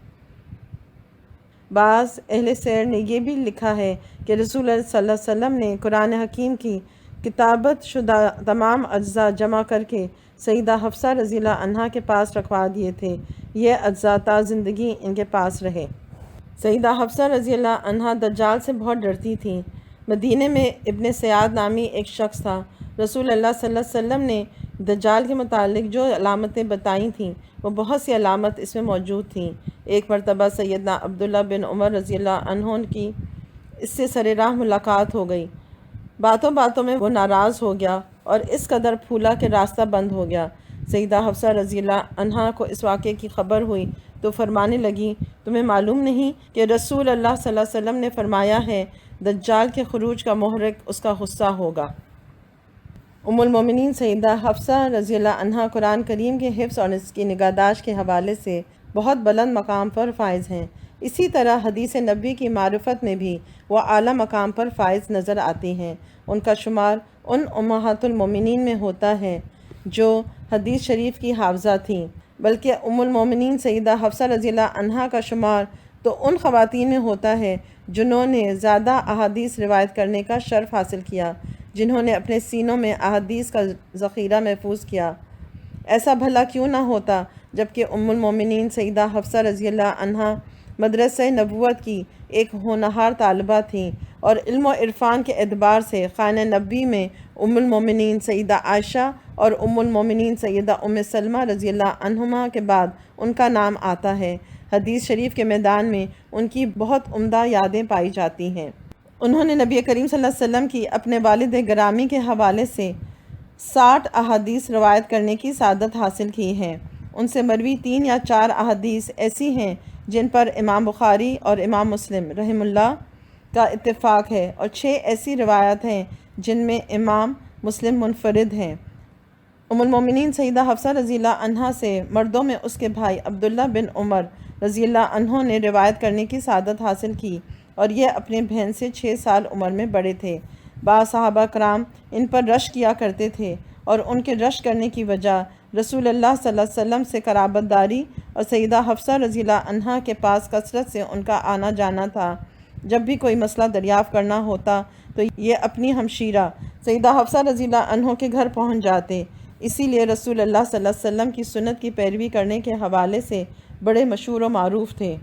A: بعض اہل سیر نے یہ بھی لکھا ہے کہ رسول اللہ صلی اللہ علیہ وسلم نے قرآن حکیم کی کتابت شدہ تمام اجزاء جمع کر کے سیدہ حفصہ رضی اللہ عنہا کے پاس رکھوا دیے تھے، یہ اجزاء تا زندگی ان کے پاس رہے۔ سیدہ حفصہ رضی اللہ عنہا دجال سے بہت ڈرتی تھیں۔ مدینے میں ابن سیاد نامی ایک شخص تھا۔ رسول اللہ صلی اللہ علیہ وسلم نے دجال کے متعلق جو علامتیں بتائی تھیں وہ بہت سی علامت اس میں موجود تھیں۔ ایک مرتبہ سیدنا عبداللہ بن عمر رضی اللہ عنہ کی اس سے سر راہ ملاقات ہو گئی۔ باتوں باتوں میں وہ ناراض ہو گیا اور اس قدر پھولا کہ راستہ بند ہو گیا۔ سیدہ حفصہ رضی اللہ عنہا کو اس واقعے کی خبر ہوئی تو فرمانے لگی، تمہیں معلوم نہیں کہ رسول اللہ صلی اللہ علیہ وسلم نے فرمایا ہے دجال کے خروج کا محرک اس کا غصہ ہوگا۔ ام المومنین سیدہ حفصہ رضی اللہ عنہا قرآن کریم کے حفظ اور اس کی نگہداشت کے حوالے سے بہت بلند مقام پر فائز ہیں۔ اسی طرح حدیث نبی کی معرفت میں بھی وہ اعلیٰ مقام پر فائز نظر آتی ہیں۔ ان کا شمار ان امہات المومنین میں ہوتا ہے جو حدیث شریف کی حافظہ تھیں، بلکہ ام المومنین سیدہ حفصہ رضی اللہ عنہا کا شمار تو ان خواتین میں ہوتا ہے جنہوں نے زیادہ احادیث روایت کرنے کا شرف حاصل کیا، جنہوں نے اپنے سینوں میں احادیث کا ذخیرہ محفوظ کیا۔ ایسا بھلا کیوں نہ ہوتا جبکہ ام المومنین سیدہ حفصہ رضی اللہ عنہا مدرسہ نبوت کی ایک ہونہار طالبہ تھیں، اور علم و عرفان کے اعتبار سے خانہ نبی میں ام المومنین سیدہ عائشہ اور ام المومنین سیدہ ام سلمہ رضی اللہ عنہما کے بعد ان کا نام آتا ہے۔ حدیث شریف کے میدان میں ان کی بہت عمدہ یادیں پائی جاتی ہیں۔ انہوں نے نبی کریم صلی اللہ علیہ وسلم کی اپنے والد گرامی کے حوالے سے 60 احادیث روایت کرنے کی سعادت حاصل کی ہے۔ ان سے مروی 3 یا 4 احادیث ایسی ہیں جن پر امام بخاری اور امام مسلم رحم اللہ کا اتفاق ہے، اور 6 ایسی روایات ہیں جن میں امام مسلم منفرد ہیں۔ ام المومنین سیدہ حفصہ رضی اللہ عنہا سے مردوں میں اس کے بھائی عبداللہ بن عمر رضی اللہ عنہ نے روایت کرنے کی سعادت حاصل کی، اور یہ اپنے بہن سے 6 سال عمر میں بڑے تھے۔ بعض صحابہ کرام ان پر رشک کیا کرتے تھے، اور ان کے رشک کرنے کی وجہ رسول اللہ صلی اللہ علیہ وسلم سے قرابت داری اور سیدہ حفصہ رضی اللہ عنہا کے پاس کثرت سے ان کا آنا جانا تھا۔ جب بھی کوئی مسئلہ دریافت کرنا ہوتا تو یہ اپنی ہمشیرہ سیدہ حفصہ رضی اللہ عنہ کے گھر پہنچ جاتے۔ اسی لیے رسول اللہ صلی اللہ علیہ وسلم کی سنت کی پیروی کرنے کے حوالے سے بڑے مشہور و معروف تھے۔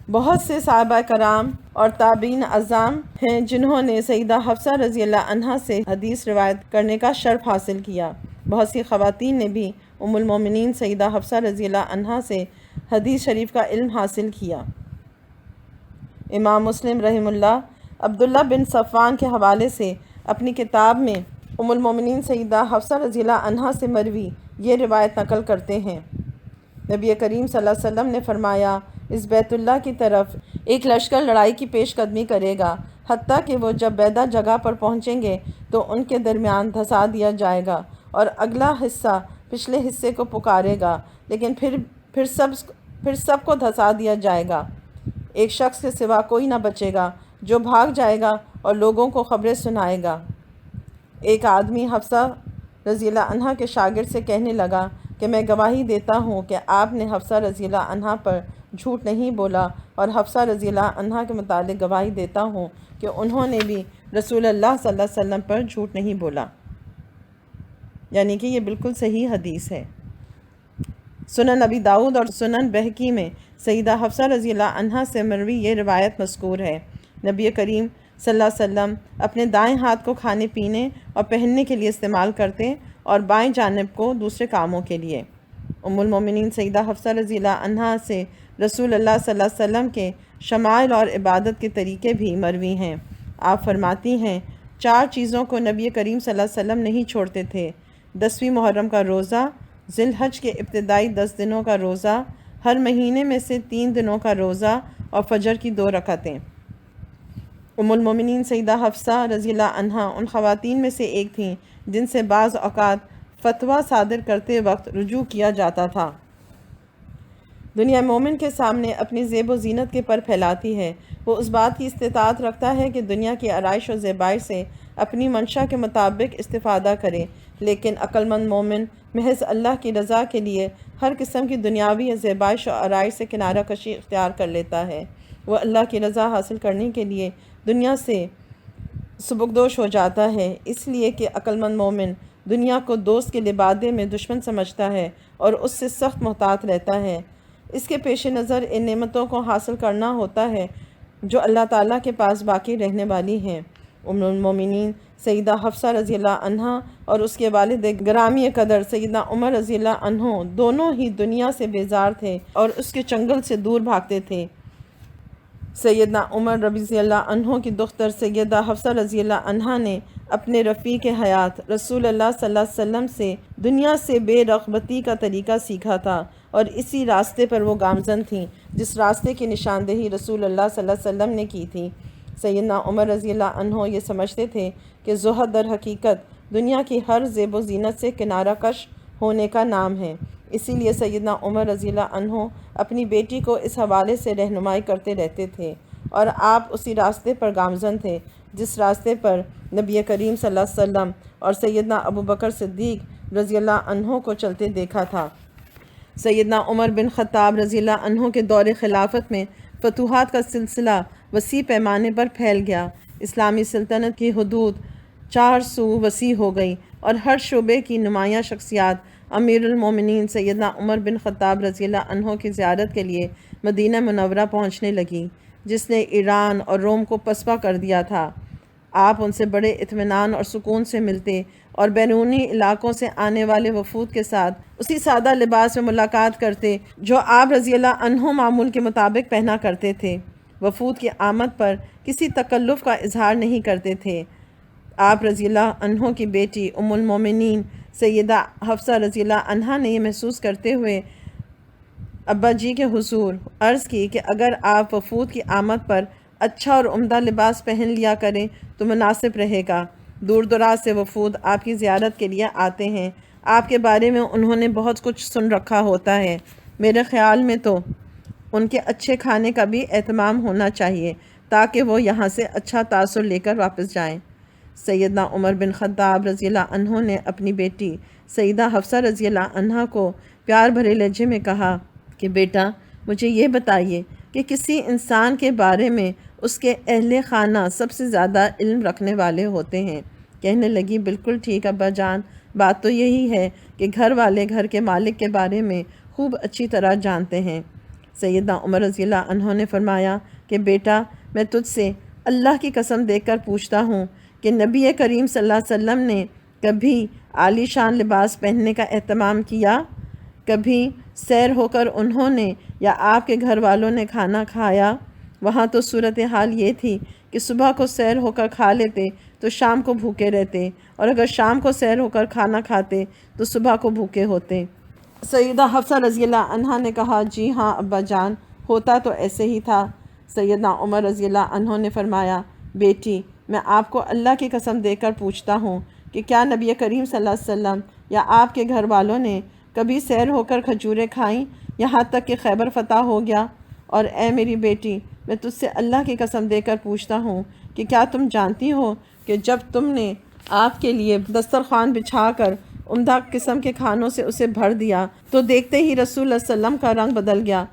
A: بہت سے صحابہ کرام اور تابعین اعظام ہیں جنہوں نے سیدہ حفصہ رضی اللہ عنہا سے حدیث روایت کرنے کا شرف حاصل کیا۔ بہت سی خواتین نے بھی ام المومنین سیدہ حفصہ رضی اللہ عنہا سے حدیث شریف کا علم حاصل کیا۔ امام مسلم رحمہ اللہ عبداللہ بن صفوان کے حوالے سے اپنی کتاب میں ام المومنین سیدہ حفصہ رضی اللہ عنہا سے مروی یہ روایت نقل کرتے ہیں۔ نبی کریم صلی اللہ علیہ وسلم نے فرمایا، اس بیت اللہ کی طرف ایک لشکر لڑائی کی پیش قدمی کرے گا، حتیٰ کہ وہ جب بیدہ جگہ پر پہنچیں گے تو ان کے درمیان دھسا دیا جائے گا اور اگلا حصہ پچھلے حصے کو پکارے گا، لیکن پھر سب کو دھسا دیا جائے گا۔ ایک شخص کے سوا کوئی نہ بچے گا جو بھاگ جائے گا اور لوگوں کو خبریں سنائے گا۔ ایک آدمی حفصہ رضی اللہ عنہا کے شاگرد سے کہنے لگا کہ میں گواہی دیتا ہوں کہ آپ نے حفصہ رضی اللہ عنہا پر جھوٹ نہیں بولا، اور حفصہ رضی اللہ عنہا کے متعلق گواہی دیتا ہوں کہ انہوں نے بھی رسول اللہ صلی اللہ علیہ وسلم پر جھوٹ نہیں بولا، یعنی کہ یہ بالکل صحیح حدیث ہے۔ سنن ابی داؤد اور سنن بہقی میں سیدہ حفصہ رضی اللہ عنہا سے مروی یہ روایت مذکور ہے۔ نبی کریم صلی اللہ علیہ وسلم اپنے دائیں ہاتھ کو کھانے پینے اور پہننے کے لیے استعمال کرتے اور بائیں جانب کو دوسرے کاموں کے لیے۔ ام المومنین سیدہ حفصہ رضی اللہ عنہا سے رسول اللہ صلی اللہ علیہ وسلم کے شمائل اور عبادت کے طریقے بھی مروی ہیں۔ آپ فرماتی ہیں، 4 چیزوں کو نبی کریم صلی اللہ علیہ وسلم نہیں چھوڑتے تھے: 10ویں محرم کا روزہ، ذی الحج کے ابتدائی 10 دنوں کا روزہ، ہر مہینے میں سے 3 دنوں کا روزہ اور فجر کی 2 رکعتیں۔ ام المومنین سیدہ حفصہ رضی اللہ عنہا ان خواتین میں سے ایک تھیں جن سے بعض اوقات فتویٰ صادر کرتے وقت رجوع کیا جاتا تھا۔ دنیا مومن کے سامنے اپنی زیب و زینت کے پر پھیلاتی ہے۔ وہ اس بات کی استطاعت رکھتا ہے کہ دنیا کی آرائش و زیبائش سے اپنی منشا کے مطابق استفادہ کرے، لیکن عقل مند مومن محض اللہ کی رضا کے لیے ہر قسم کی دنیاوی زیبائش و آرائش سے کنارہ کشی اختیار کر لیتا ہے۔ وہ اللہ کی رضا حاصل کرنے کے لیے دنیا سے سبکدوش ہو جاتا ہے، اس لیے کہ عقل مند مومن دنیا کو دوست کے لبادے میں دشمن سمجھتا ہے اور اس سے سخت محتاط رہتا ہے۔ اس کے پیش نظر ان نعمتوں کو حاصل کرنا ہوتا ہے جو اللہ تعالیٰ کے پاس باقی رہنے والی ہیں۔ ام المومنین سیدہ حفصہ رضی اللہ عنہا اور اس کے والد گرامی قدر سیدنا عمر رضی اللہ عنہ دونوں ہی دنیا سے بیزار تھے اور اس کے چنگل سے دور بھاگتے تھے۔ سیدنا عمر رضی اللہ عنہ کی دختر سیدہ حفصہ رضی اللہ عنہا نے اپنے رفیق حیات رسول اللہ صلی اللہ علیہ وسلم سے دنیا سے بے رغبتی کا طریقہ سیکھا تھا، اور اسی راستے پر وہ گامزن تھیں جس راستے کی نشاندہی رسول اللہ صلی اللہ علیہ وسلم نے کی تھی۔ سیدنا عمر رضی اللہ عنہ یہ سمجھتے تھے کہ زہد در حقیقت دنیا کی ہر زیب و زینت سے کنارہ کش ہونے کا نام ہے۔ اسی لیے سیدنا عمر رضی اللہ عنہ اپنی بیٹی کو اس حوالے سے رہنمائی کرتے رہتے تھے، اور آپ اسی راستے پر گامزن تھے جس راستے پر نبی کریم صلی اللہ علیہ وسلم اور سیدنا ابو بکر صدیق رضی اللہ عنہ کو چلتے دیکھا تھا۔ سیدنا عمر بن خطاب رضی اللہ عنہ کے دور خلافت میں فتوحات کا سلسلہ وسیع پیمانے پر پھیل گیا۔ اسلامی سلطنت کی حدود 4 سو وسیع ہو گئی اور ہر شعبے کی نمایاں شخصیات امیر المومنین سیدنا عمر بن خطاب رضی اللہ عنہ کی زیارت کے لیے مدینہ منورہ پہنچنے لگی، جس نے ایران اور روم کو پسپا کر دیا تھا۔ آپ ان سے بڑے اطمینان اور سکون سے ملتے اور بیرونی علاقوں سے آنے والے وفود کے ساتھ اسی سادہ لباس میں ملاقات کرتے جو آپ رضی اللہ عنہ معمول کے مطابق پہنا کرتے تھے۔ وفود کی آمد پر کسی تکلف کا اظہار نہیں کرتے تھے۔ آپ رضی اللہ عنہ کی بیٹی ام المومنین سیدہ حفصہ رضی اللہ عنہا نے یہ محسوس کرتے ہوئے ابا جی کے حضور عرض کی کہ اگر آپ وفود کی آمد پر اچھا اور عمدہ لباس پہن لیا کریں تو مناسب رہے گا۔ دور دراز سے وفود آپ کی زیارت کے لیے آتے ہیں، آپ کے بارے میں انہوں نے بہت کچھ سن رکھا ہوتا ہے۔ میرے خیال میں تو ان کے اچھے کھانے کا بھی اہتمام ہونا چاہیے تاکہ وہ یہاں سے اچھا تاثر لے کر واپس جائیں۔ سیدنا عمر بن خطاب رضی اللہ عنہ نے اپنی بیٹی سیدہ حفصہ رضی اللہ عنہا کو پیار بھرے لہجے میں کہا کہ بیٹا، مجھے یہ بتائیے کہ کسی انسان کے بارے میں اس کے اہل خانہ سب سے زیادہ علم رکھنے والے ہوتے ہیں۔ کہنے لگی بالکل ٹھیک ابا جان، بات تو یہی ہے کہ گھر والے گھر کے مالک کے بارے میں خوب اچھی طرح جانتے ہیں۔ سیدنا عمر رضی اللہ عنہ نے فرمایا کہ بیٹا، میں تجھ سے اللہ کی قسم دے کر پوچھتا ہوں کہ نبی کریم صلی اللہ علیہ وسلم نے کبھی عالی شان لباس پہننے کا اہتمام کیا؟ کبھی سیر ہو کر انہوں نے یا آپ کے گھر والوں نے کھانا کھایا؟ وہاں تو صورتحال یہ تھی کہ صبح کو سیر ہو کر کھا لیتے تو شام کو بھوکے رہتے، اور اگر شام کو سیر ہو کر کھانا کھاتے تو صبح کو بھوکے ہوتے۔ سیدہ حفصہ رضی اللہ عنہا نے کہا جی ہاں ابا جان، ہوتا تو ایسے ہی تھا۔ سیدنا عمر رضی اللہ عنہ نے فرمایا بیٹی، میں آپ کو اللہ کی قسم دے کر پوچھتا ہوں کہ کیا نبی کریم صلی اللہ علیہ وسلم یا آپ کے گھر والوں نے کبھی سیر ہو کر کھجوریں کھائیں یہاں تک کہ خیبر فتح ہو گیا؟ اور اے میری بیٹی، میں تجھ سے اللہ کی قسم دے کر پوچھتا ہوں کہ کیا تم جانتی ہو کہ جب تم نے آپ کے لیے دسترخوان بچھا کر عمدہ قسم کے کھانوں سے اسے بھر دیا تو دیکھتے ہی رسول اللہ صلی اللہ علیہ وسلم کا رنگ بدل گیا؟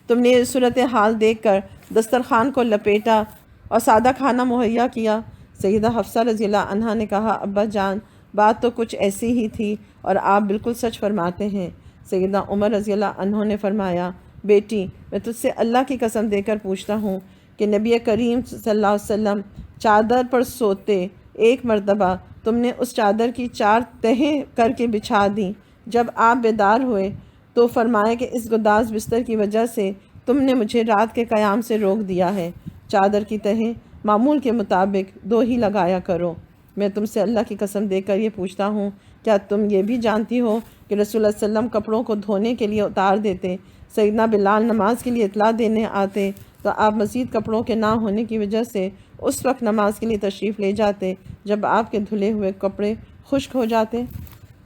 A: تم نے یہ صورتحال دیکھ کر دسترخوان کو لپیٹا اور سادہ کھانا مہیا کیا۔ سیدہ حفصہ رضی اللہ عنہا نے کہا ابا جان، بات تو کچھ ایسی ہی تھی اور آپ بالکل سچ فرماتے ہیں۔ سیدنا عمر رضی اللہ عنہ نے فرمایا بیٹی، میں تجھ سے اللہ کی قسم دے کر پوچھتا ہوں کہ نبی کریم صلی اللہ علیہ وسلم چادر پر سوتے، ایک مرتبہ تم نے اس چادر کی 4 تہیں کر کے بچھا دیں۔ جب آپ بیدار ہوئے تو فرمایا کہ اس گداز بستر کی وجہ سے تم نے مجھے رات کے قیام سے روک دیا ہے۔ چادر کی تہیں معمول کے مطابق 2 ہی لگایا کرو۔ میں تم سے اللہ کی قسم دے کر یہ پوچھتا ہوں، کیا تم یہ بھی جانتی ہو کہ رسول اللہ صلی اللہ علیہ وسلم کپڑوں کو دھونے کے لیے اتار دیتے؟ سیدنا بلال نماز کے لیے اطلاع دینے آتے تو آپ مزید کپڑوں کے نہ ہونے کی وجہ سے اس وقت نماز کے لیے تشریف لے جاتے جب آپ کے دھلے ہوئے کپڑے خشک ہو جاتے۔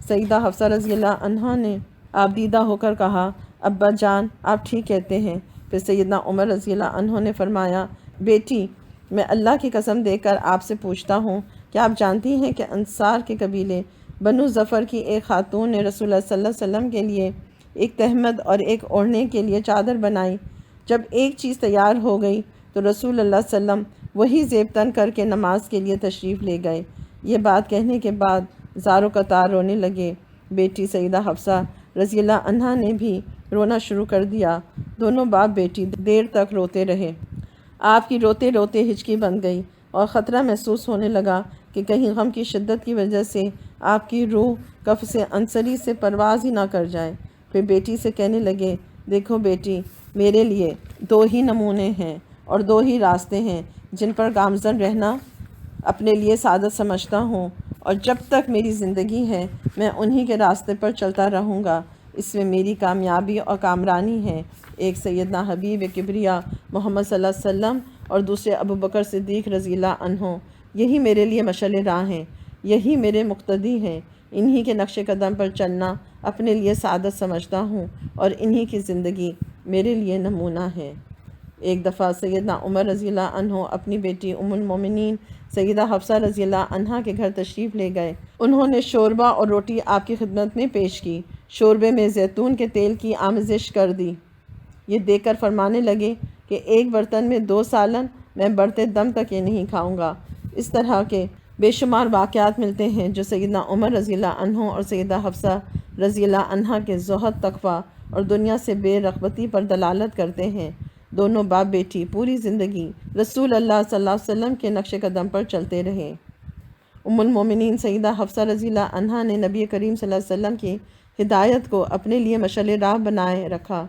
A: سیدہ حفصہ رضی اللہ عنہا نے آپ دیدہ ہو کر کہا ابا جان، آپ ٹھیک کہتے ہیں۔ پھر سیدنا عمر رضی اللہ عنہ نے فرمایا بیٹی، میں اللہ کی قسم دے کر آپ سے پوچھتا ہوں کہ آپ جانتی ہیں کہ انصار کے قبیلے بنو ظفر کی ایک خاتون نے رسول اللہ صلی اللہ علیہ وسلم کے لیے ایک تہمد اور ایک اوڑھنے کے لیے چادر بنائی۔ جب ایک چیز تیار ہو گئی تو رسول اللہ صلی اللہ علیہ وسلم وہی زیب تن کر کے نماز کے لیے تشریف لے گئے۔ یہ بات کہنے کے بعد زار و قطار رونے لگے۔ بیٹی سیدہ حفصہ رضی اللہ عنہا نے بھی رونا شروع کر دیا۔ دونوں باپ بیٹی دیر تک روتے رہے۔ آپ کی روتے روتے ہچکی بن گئی اور خطرہ محسوس ہونے لگا کہ کہیں غم کی شدت کی وجہ سے آپ کی روح قفس عنصری سے پرواز ہی نہ کر جائے۔ پھر بیٹی سے کہنے لگے دیکھو بیٹی، میرے لیے 2 ہی نمونے ہیں اور 2 ہی راستے ہیں جن پر گامزن رہنا اپنے لیے سعادت سمجھتا ہوں، اور جب تک میری زندگی ہے میں انہی کے راستے پر چلتا رہوں گا۔ اس میں میری کامیابی اور کامرانی ہے۔ ایک سیدنا حبیب کبریا محمد صلی اللہ علیہ وسلم اور دوسرے ابو بکر صدیق رضی اللہ عنہ، یہی میرے لیے مشعل راہ ہیں، یہی میرے مقتدی ہیں۔ انہی کے نقش قدم پر چلنا اپنے لیے سعادت سمجھتا ہوں اور انہی کی زندگی میرے لیے نمونہ ہے۔ ایک دفعہ سیدنا عمر رضی اللہ عنہ اپنی بیٹی ام المومنین سیدہ حفصہ رضی اللہ عنہا کے گھر تشریف لے گئے۔ انہوں نے شوربہ اور روٹی آپ کی خدمت میں پیش کی۔ شوربے میں زیتون کے تیل کی آمیزش کر دی۔ یہ دیکھ کر فرمانے لگے کہ ایک برتن میں 2 سالن، میں بڑھتے دم تک یہ نہیں کھاؤں گا۔ اس طرح کے بے شمار واقعات ملتے ہیں جو سیدنا عمر رضی اللہ عنہ اور سیدہ حفصہ رضی اللہ عنہا کے زہد، تقویٰ اور دنیا سے بے رغبتی پر دلالت کرتے ہیں۔ دونوں باپ بیٹی پوری زندگی رسول اللہ صلی اللہ علیہ وسلم کے نقش قدم پر چلتے رہے۔ ام المومنین سیدہ حفصہ رضی اللہ عنہا نے نبی کریم صلی اللہ علیہ وسلم کی ہدایت کو اپنے لیے مشعل راہ بنائے رکھا۔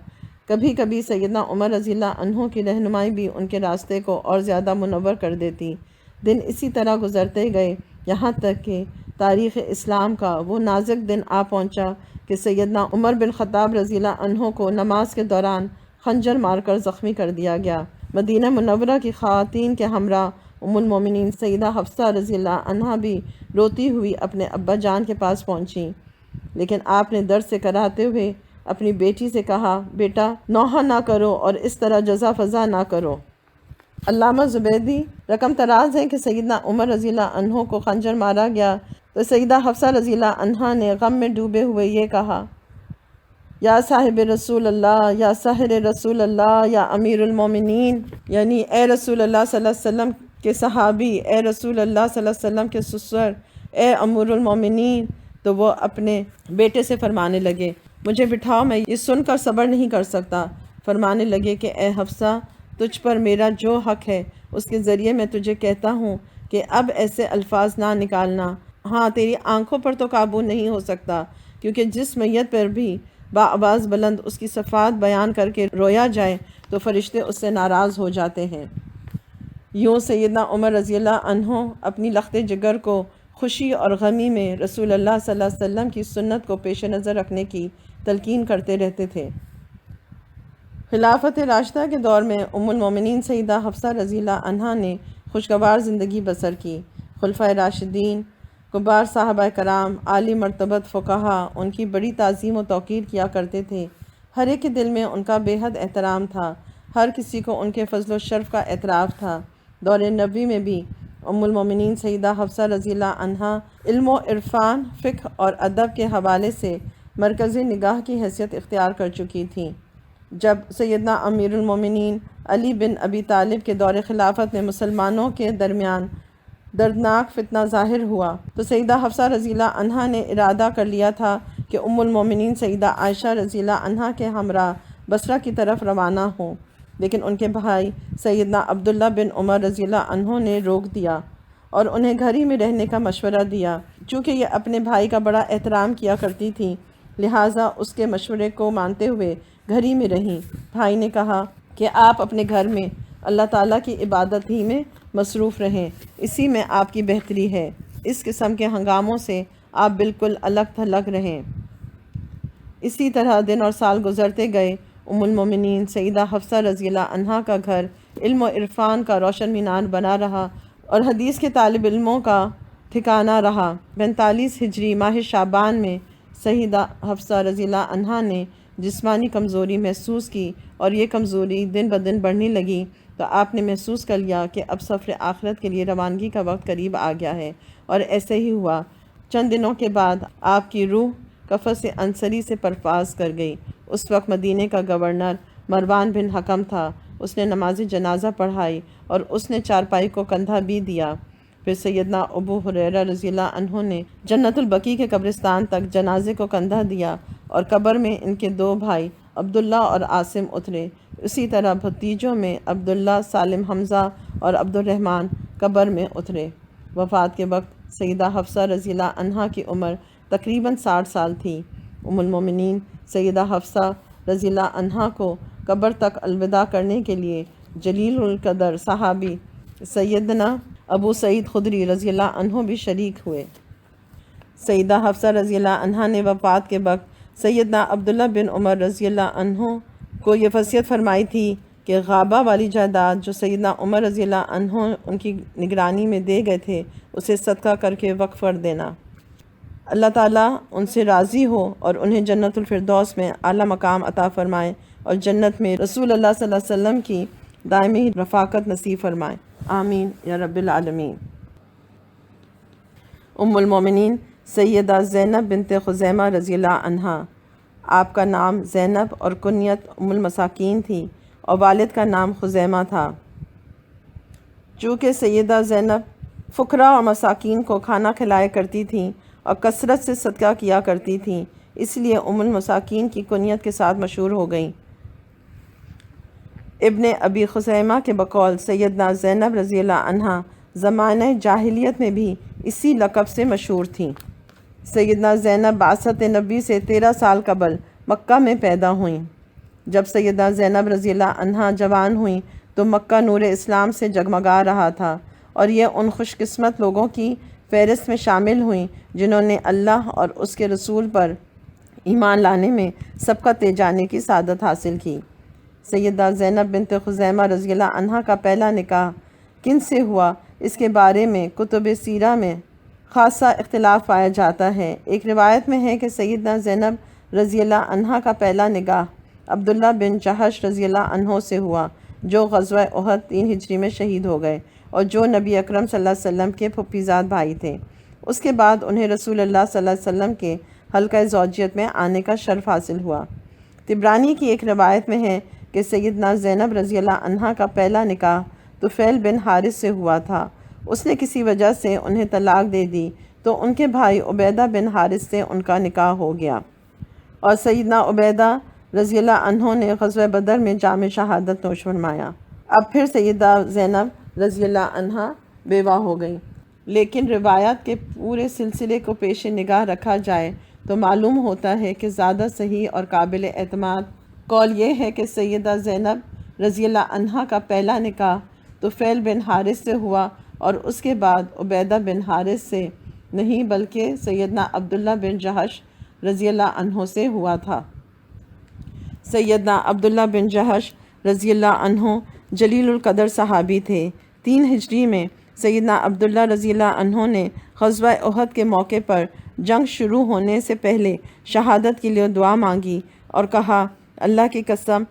A: کبھی کبھی سیدنا عمر رضی اللہ عنہ کی رہنمائی بھی ان کے راستے کو اور زیادہ منور کر دیتی۔ دن اسی طرح گزرتے گئے، یہاں تک کہ تاریخ اسلام کا وہ نازک دن آ پہنچا کہ سیدنا عمر بن خطاب رضی اللہ عنہ کو نماز کے دوران خنجر مار کر زخمی کر دیا گیا۔ مدینہ منورہ کی خواتین کے ہمراہ ام المومنین سیدہ حفصہ رضی اللہ عنہا بھی روتی ہوئی اپنے ابا جان کے پاس پہنچیں، لیکن آپ نے درد سے کراتے ہوئے اپنی بیٹی سے کہا بیٹا، نوحہ نہ کرو اور اس طرح جزا فضا نہ کرو۔ علامہ زبیدی رقم تراز ہے کہ سیدنا عمر رضی اللہ عنہ کو خنجر مارا گیا تو سیدہ حفصہ رضی اللہ عنہا نے غم میں ڈوبے ہوئے یہ کہا یا صاحب رسول اللہ، یا سحر رسول اللہ، یا امیر المومنین، یعنی اے رسول اللہ صلی اللہ علیہ وسلم کے صحابی، اے رسول اللہ صلی اللہ علیہ وسلم کے سسر، اے امیر المومنین، تو وہ اپنے بیٹے سے فرمانے لگے مجھے بٹھاؤ، میں یہ سن کر صبر نہیں کر سکتا۔ فرمانے لگے کہ اے حفصہ، تجھ پر میرا جو حق ہے اس کے ذریعے میں تجھے کہتا ہوں کہ اب ایسے الفاظ نہ نکالنا۔ ہاں، تیری آنکھوں پر تو قابو نہیں ہو سکتا، کیونکہ جس میت پر بھی بآواز بلند اس کی صفات بیان کر کے رویا جائے تو فرشتے اس سے ناراض ہو جاتے ہیں۔ یوں سیدنا عمر رضی اللہ عنہ اپنی لخت جگر کو خوشی اور غمی میں رسول اللہ صلی اللہ علیہ وسلم کی سنت کو پیش نظر رکھنے کی تلقین کرتے رہتے تھے۔ خلافت راشدہ کے دور میں ام المومنین سیدہ حفصہ رضی اللہ عنہا نے خوشگوار زندگی بسر کی۔ خلفائے راشدین، کبار صحابہ کرام، عالی مرتبت فقہا ان کی بڑی تعظیم و توقیر کیا کرتے تھے۔ ہر ایک کے دل میں ان کا بے حد احترام تھا، ہر کسی کو ان کے فضل و شرف کا اعتراف تھا۔ دور نبوی میں بھی ام المومنین سیدہ حفصہ رضی اللہ عنہا علم و عرفان، فقہ اور ادب کے حوالے سے مرکزی نگاہ کی حیثیت اختیار کر چکی تھیں۔ جب سیدنا امیر المومنین علی بن ابی طالب کے دور خلافت میں مسلمانوں کے درمیان دردناک فتنہ ظاہر ہوا تو سیدہ حفصہ رضی اللہ عنہا نے ارادہ کر لیا تھا کہ ام المومنین سیدہ عائشہ رضی اللہ عنہا کے ہمراہ بصرہ کی طرف روانہ ہوں، لیکن ان کے بھائی سیدنا عبداللہ بن عمر رضی اللہ عنہ نے روک دیا اور انہیں گھر ہی میں رہنے کا مشورہ دیا۔ چونکہ یہ اپنے بھائی کا بڑا احترام کیا کرتی تھی، لہٰذا اس کے مشورے کو مانتے ہوئے گھر ہی میں رہیں۔ بھائی نے کہا کہ آپ اپنے گھر میں اللہ تعالیٰ کی عبادت ہی میں مصروف رہیں، اسی میں آپ کی بہتری ہے، اس قسم کے ہنگاموں سے آپ بالکل الگ تھلگ رہیں۔ اسی طرح دن اور سال گزرتے گئے۔ ام المومنین سیدہ حفصہ رضی اللہ عنہا کا گھر علم و عرفان کا روشن مینار بنا رہا اور حدیث کے طالب علموں کا ٹھکانہ رہا۔ 45 ہجری ماہ شعبان میں سیدہ حفصہ رضی اللہ عنہا نے جسمانی کمزوری محسوس کی اور یہ کمزوری دن بدن بڑھنے لگی تو آپ نے محسوس کر لیا کہ اب سفر آخرت کے لیے روانگی کا وقت قریب آ گیا ہے، اور ایسے ہی ہوا۔ چند دنوں کے بعد آپ کی روح قفص انصری سے پرواز کر گئی۔ اس وقت مدینے کا گورنر مروان بن حکم تھا۔ اس نے نماز جنازہ پڑھائی اور اس نے چارپائی کو کندھا بھی دیا۔ پھر سیدنا ابو ہریرہ رضی اللہ عنہ نے جنت البقیع کے قبرستان تک جنازے کو کندھا دیا اور قبر میں ان کے 2 بھائی عبداللہ اور عاصم اترے۔ اسی طرح بھتیجوں میں عبداللہ، سالم، حمزہ اور عبد الرحمن قبر میں اترے۔ وفات کے وقت سیدہ حفصہ رضی اللہ عنہا کی عمر تقریباً 60 سال تھی۔ ام المومنین سیدہ حفصہ رضی اللہ عنہا کو قبر تک الوداع کرنے کے لیے جلیل القدر صحابی سیدنا ابو سعید خدری رضی اللہ عنہ بھی شریک ہوئے۔ سیدہ حفصہ رضی اللہ عنہا نے وفات کے وقت سیدنا عبداللہ بن عمر رضی اللہ عنہ کو یہ وصیت فرمائی تھی کہ غابہ والی جائیداد جو سیدنا عمر رضی اللہ عنہ ان کی نگرانی میں دے گئے تھے اسے صدقہ کر کے وقف کر دینا۔ اللہ تعالیٰ ان سے راضی ہو اور انہیں جنت الفردوس میں اعلیٰ مقام عطا فرمائے اور جنت میں رسول اللہ صلی اللہ علیہ وسلم کی دائمی رفاقت نصیب فرمائے، آمین یا رب العالمین۔ ام المومنین سیدہ زینب بنت خزیمہ رضی اللہ عنہا، آپ کا نام زینب اور کنیت ام المساکین تھی اور والد کا نام خزیمہ تھا۔ چونکہ سیدہ زینب فقراء اور مساکین کو کھانا کھلایا کرتی تھیں اور کثرت سے صدقہ کیا کرتی تھیں، اس لیے ام المساکین کی کنیت کے ساتھ مشہور ہو گئیں۔ ابن ابی خزیمہ کے بقول سیدنا زینب رضی اللہ عنہا زمانہ جاہلیت میں بھی اسی لقب سے مشہور تھیں۔ سیدنا زینب بعثت نبی سے 13 سال قبل مکہ میں پیدا ہوئیں۔ جب سیدہ زینب رضی اللہ عنہا جوان ہوئیں تو مکہ نور اسلام سے جگمگا رہا تھا اور یہ ان خوش قسمت لوگوں کی فہرست میں شامل ہوئیں جنہوں نے اللہ اور اس کے رسول پر ایمان لانے میں سبقت لے جانے کی سعادت حاصل کی۔ سیدہ زینب بنت خزیمہ رضی اللہ عنہا کا پہلا نکاح کن سے ہوا اس کے بارے میں کتب سیرہ میں خاصا اختلاف پایا جاتا ہے۔ ایک روایت میں ہے کہ سیدہ زینب رضی اللہ عنہا کا پہلا نکاح عبداللہ بن جہش رضی اللہ عنہ سے ہوا، جو غزوہ احد 3 ہجری میں شہید ہو گئے اور جو نبی اکرم صلی اللہ علیہ وسلم کے پھوپھیزاد بھائی تھے۔ اس کے بعد انہیں رسول اللہ صلی اللہ علیہ وسلم کے حلقہ زوجیت میں آنے کا شرف حاصل ہوا۔ طبرانی کی ایک روایت میں ہے کہ سیدنا زینب رضی اللہ عنہا کا پہلا نکاح طفیل بن حارث سے ہوا تھا۔ اس نے کسی وجہ سے انہیں طلاق دے دی تو ان کے بھائی عبیدہ بن حارث سے ان کا نکاح ہو گیا، اور سیدنا عبیدہ رضی اللہ عنہ نے غزوہ بدر میں جام شہادت نوش فرمایا۔ اب پھر سیدہ زینب رضی اللہ عنہا بیوہ ہو گئیں، لیکن روایات کے پورے سلسلے کو پیش نگاہ رکھا جائے تو معلوم ہوتا ہے کہ زیادہ صحیح اور قابل اعتماد قول یہ ہے کہ سیدہ زینب رضی اللہ عنہا کا پہلا نکاح طفیل بن حارث سے ہوا، اور اس کے بعد عبیدہ بن حارث سے نہیں بلکہ سیدنا عبداللہ بن جہش رضی اللہ عنہ سے ہوا تھا۔ سیدنا عبداللہ بن جہش رضی اللہ عنہ جلیل القدر صحابی تھے۔ 3 ہجری میں سیدنا عبداللہ رضی اللہ عنہ نے غزوہ احد کے موقع پر جنگ شروع ہونے سے پہلے شہادت کے لیے دعا مانگی اور کہا، اللہ کی قسم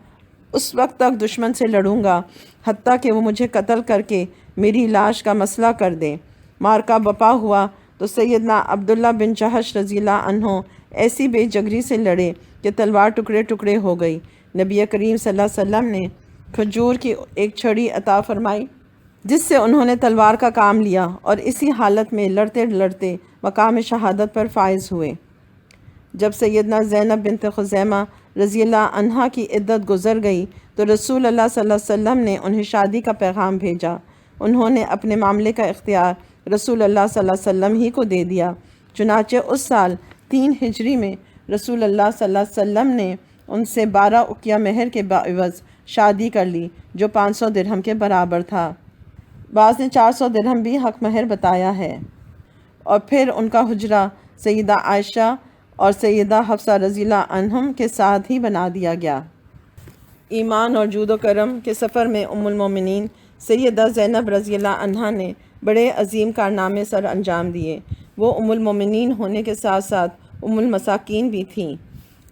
A: اس وقت تک دشمن سے لڑوں گا حتیٰ کہ وہ مجھے قتل کر کے میری لاش کا مسئلہ کر دے۔ مارکا بپا ہوا تو سیدنا عبداللہ بن جہش رضی اللہ عنہ ایسی بے جگری سے لڑے کہ تلوار ٹکڑے ٹکڑے ہو گئی۔ نبی کریم صلی اللہ علیہ وسلم نے کھجور کی ایک چھڑی عطا فرمائی جس سے انہوں نے تلوار کا کام لیا، اور اسی حالت میں لڑتے لڑتے مقام شہادت پر فائز ہوئے۔ جب سیدنا زینب بنت خزیمہ رضی اللہ عنہا کی عدت گزر گئی تو رسول اللہ صلی اللہ علیہ وسلم نے انہیں شادی کا پیغام بھیجا۔ انہوں نے اپنے معاملے کا اختیار رسول اللہ صلی اللہ علیہ وسلم ہی کو دے دیا۔ چنانچہ اس سال 3 ہجری میں رسول اللہ صلی اللہ علیہ وسلم نے ان سے 12 اقیہ مہر کے عوض شادی کر لی، جو 500 درہم کے برابر تھا۔ بعض نے 400 درہم بھی حق مہر بتایا ہے، اور پھر ان کا حجرہ سیدہ عائشہ اور سیدہ حفصہ رضی اللہ عنہم کے ساتھ ہی بنا دیا گیا۔ ایمان اور جود و کرم کے سفر میں ام المومنین سیدہ زینب رضی اللہ عنہا نے بڑے عظیم کارنامے سر انجام دیے۔ وہ ام المومنین ہونے کے ساتھ ساتھ ام المساکین بھی تھیں۔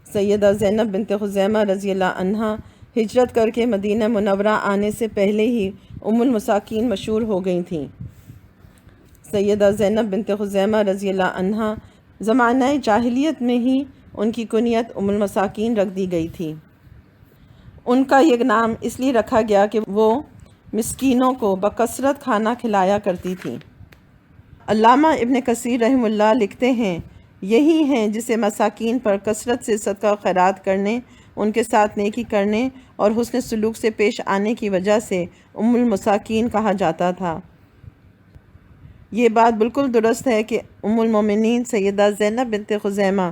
A: سیدہ زینب بنت خزیمہ رضی اللہ عنہا ہجرت کر کے مدینہ منورہ آنے سے پہلے ہی ام المساکین مشہور ہو گئی تھیں۔ سیدہ زینب بنت خزیمہ رضی اللہ عنہا زمانہ جاہلیت میں ہی ان کی کنیت ام المساکین رکھ دی گئی تھی۔ ان کا یہ نام اس لیے رکھا گیا کہ وہ مسکینوں کو بکثرت کھانا کھلایا کرتی تھیں۔ علامہ ابن کثیر رحمہ اللہ لکھتے ہیں، یہی ہیں جسے مساکین پر کثرت سے صدقہ و خیرات کرنے، ان کے ساتھ نیکی کرنے اور حسن سلوک سے پیش آنے کی وجہ سے ام المساکین کہا جاتا تھا۔ یہ بات بالکل درست ہے کہ ام المومنین سیدہ زینب بنت خزیمہ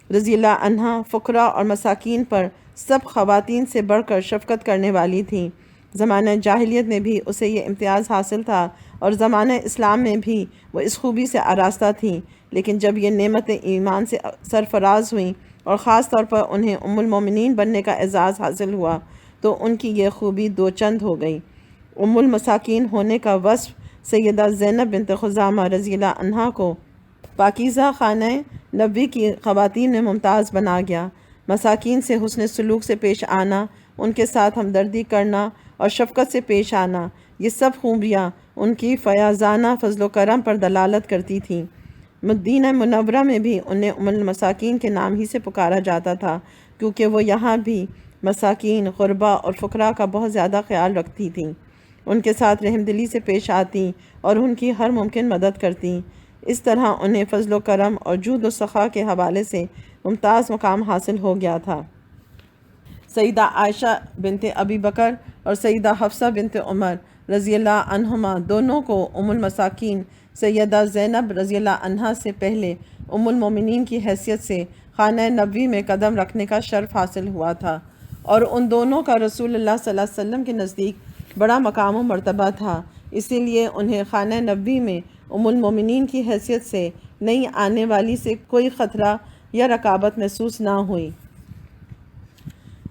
A: رضی اللہ عنہا فقراء اور مساکین پر سب خواتین سے بڑھ کر شفقت کرنے والی تھیں۔ زمانہ جاہلیت میں بھی اسے یہ امتیاز حاصل تھا، اور زمانہ اسلام میں بھی وہ اس خوبی سے آراستہ تھیں، لیکن جب یہ نعمت ایمان سے سرفراز ہوئیں اور خاص طور پر انہیں ام المومنین بننے کا اعزاز حاصل ہوا تو ان کی یہ خوبی دو چند ہو گئی۔ ام المساکین ہونے کا وصف سیدہ زینب بنت خزیمہ رضی اللہ عنہا کو پاکیزہ خانہ نبوی کی خواتین میں ممتاز بنا گیا۔ مساکین سے حسن سلوک سے پیش آنا، ان کے ساتھ ہمدردی کرنا اور شفقت سے پیش آنا، یہ سب خوبیاں ان کی فیاضانہ فضل و کرم پر دلالت کرتی تھیں۔ مدینہ منورہ میں بھی انہیں ام المساکین کے نام ہی سے پکارا جاتا تھا، کیونکہ وہ یہاں بھی مساکین، غربا اور فقراء کا بہت زیادہ خیال رکھتی تھیں، ان کے ساتھ رحم دلی سے پیش آتیں اور ان کی ہر ممکن مدد کرتیں۔ اس طرح انہیں فضل و کرم اور جود و سخا کے حوالے سے ممتاز مقام حاصل ہو گیا تھا۔ سیدہ عائشہ بنت ابی بکر اور سیدہ حفصہ بنت عمر رضی اللہ عنہما دونوں کو ام المساکین سیدہ زینب رضی اللہ عنہا سے پہلے ام المومنین کی حیثیت سے خانہ نبوی میں قدم رکھنے کا شرف حاصل ہوا تھا، اور ان دونوں کا رسول اللہ صلی اللہ علیہ وسلم کے نزدیک بڑا مقام و مرتبہ تھا، اسی لیے انہیں خانہ نبوی میں ام المومنین کی حیثیت سے نئی آنے والی سے کوئی خطرہ یا رکابت محسوس نہ ہوئی۔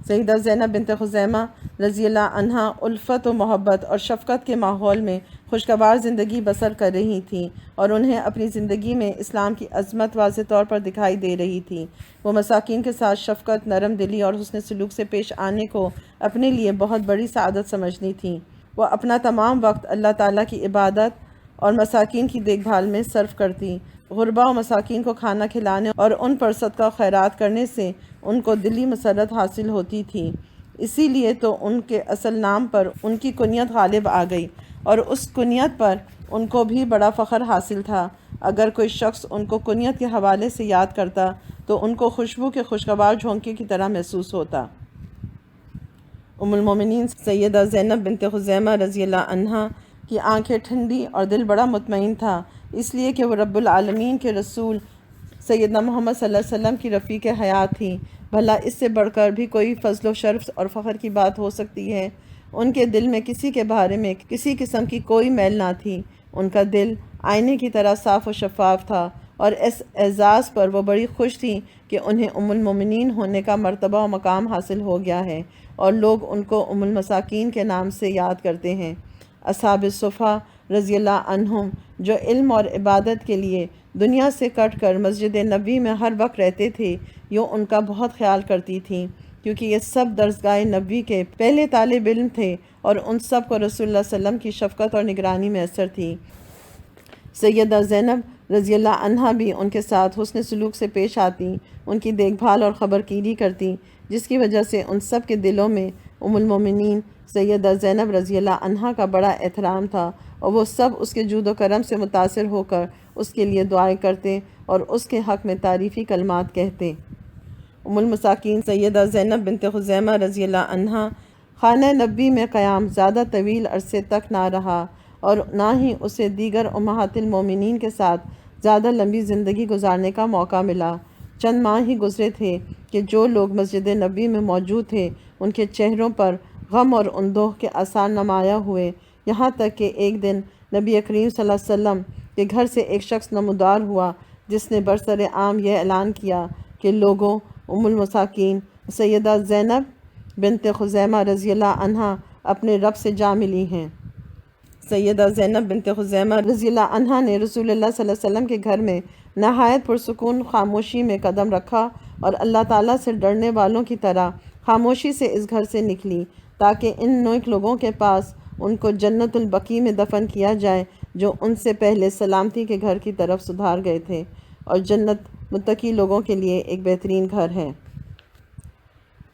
A: سیدہ زینب بنت خزیمہ رضی اللہ عنہا الفت و محبت اور شفقت کے ماحول میں خوشگوار زندگی بسر کر رہی تھیں، اور انہیں اپنی زندگی میں اسلام کی عظمت واضح طور پر دکھائی دے رہی تھی۔ وہ مساکین کے ساتھ شفقت، نرم دلی اور حسن سلوک سے پیش آنے کو اپنے لیے بہت بڑی سعادت سمجھتی تھیں۔ وہ اپنا تمام وقت اللہ تعالیٰ کی عبادت اور مساکین کی دیکھ بھال میں صرف کرتی۔ غربا و مساکین کو کھانا کھلانے اور ان پر صدقہ و خیرات کرنے سے ان کو دلی مسرت حاصل ہوتی تھی، اسی لیے تو ان کے اصل نام پر ان کی کنیت غالب آ گئی، اور اس کنیت پر ان کو بھی بڑا فخر حاصل تھا۔ اگر کوئی شخص ان کو کنیت کے حوالے سے یاد کرتا تو ان کو خوشبو کے خوشگوار جھونکے کی طرح محسوس ہوتا۔ ام المومنین سیدہ زینب بنت خزیمہ رضی اللہ عنہا کی آنکھیں ٹھنڈی اور دل بڑا مطمئن تھا، اس لیے کہ وہ رب العالمین کے رسول سیدنا محمد صلی اللہ علیہ وسلم کی رفیق حیات تھی۔ بھلا اس سے بڑھ کر بھی کوئی فضل و شرف اور فخر کی بات ہو سکتی ہے؟ ان کے دل میں کسی کے بارے میں کسی قسم کی کوئی میل نہ تھی، ان کا دل آئینے کی طرح صاف و شفاف تھا، اور اس اعزاز پر وہ بڑی خوش تھیں کہ انہیں ام المومنین ہونے کا مرتبہ و مقام حاصل ہو گیا ہے، اور لوگ ان کو ام المساکین کے نام سے یاد کرتے ہیں۔ اصحاب صفا رضی اللہ عنہم جو علم اور عبادت کے لیے دنیا سے کٹ کر مسجد نبوی میں ہر وقت رہتے تھے، یوں ان کا بہت خیال کرتی تھیں، کیونکہ یہ سب درسگاہ نبوی کے پہلے طالب علم تھے، اور ان سب کو رسول اللہ صلی اللہ علیہ وسلم کی شفقت اور نگرانی میسر تھی۔ سیدہ زینب رضی اللہ عنہا بھی ان کے ساتھ حسن سلوک سے پیش آتی، ان کی دیکھ بھال اور خبرگیری کرتی، جس کی وجہ سے ان سب کے دلوں میں ام المومنین سیدہ زینب رضی اللہ عنہا کا بڑا احترام تھا، اور وہ سب اس کے جود و کرم سے متاثر ہو کر اس کے لیے دعائیں کرتے اور اس کے حق میں تعریفی کلمات کہتے۔ ام المساکین سیدہ زینب بنت خزیمہ رضی اللہ عنہا خانہ نبوی میں قیام زیادہ طویل عرصے تک نہ رہا، اور نہ ہی اسے دیگر امہات المومنین کے ساتھ زیادہ لمبی زندگی گزارنے کا موقع ملا۔ چند ماہ ہی گزرے تھے کہ جو لوگ مسجد نبوی میں موجود تھے ان کے چہروں پر غم اور اندوہ کے آثار نمایاں ہوئے، یہاں تک کہ ایک دن نبی کریم صلی اللہ علیہ وسلم کے گھر سے ایک شخص نمودار ہوا جس نے برسر عام یہ اعلان کیا کہ لوگوں، ام المساکین سیدہ زینب بنت خزیمہ رضی اللہ عنہا اپنے رب سے جا ملی ہیں۔ سیدہ زینب بنت خزیمہ رضی اللہ عنہا نے رسول اللہ صلی اللہ علیہ وسلم کے گھر میں نہایت پرسکون خاموشی میں قدم رکھا، اور اللہ تعالیٰ سے ڈرنے والوں کی طرح خاموشی سے اس گھر سے نکلی، تاکہ ان نیک لوگوں کے پاس ان کو جنت البقیع میں دفن کیا جائے جو ان سے پہلے سلامتی کے گھر کی طرف سدھار گئے تھے، اور جنت متقی لوگوں کے لیے ایک بہترین گھر ہے۔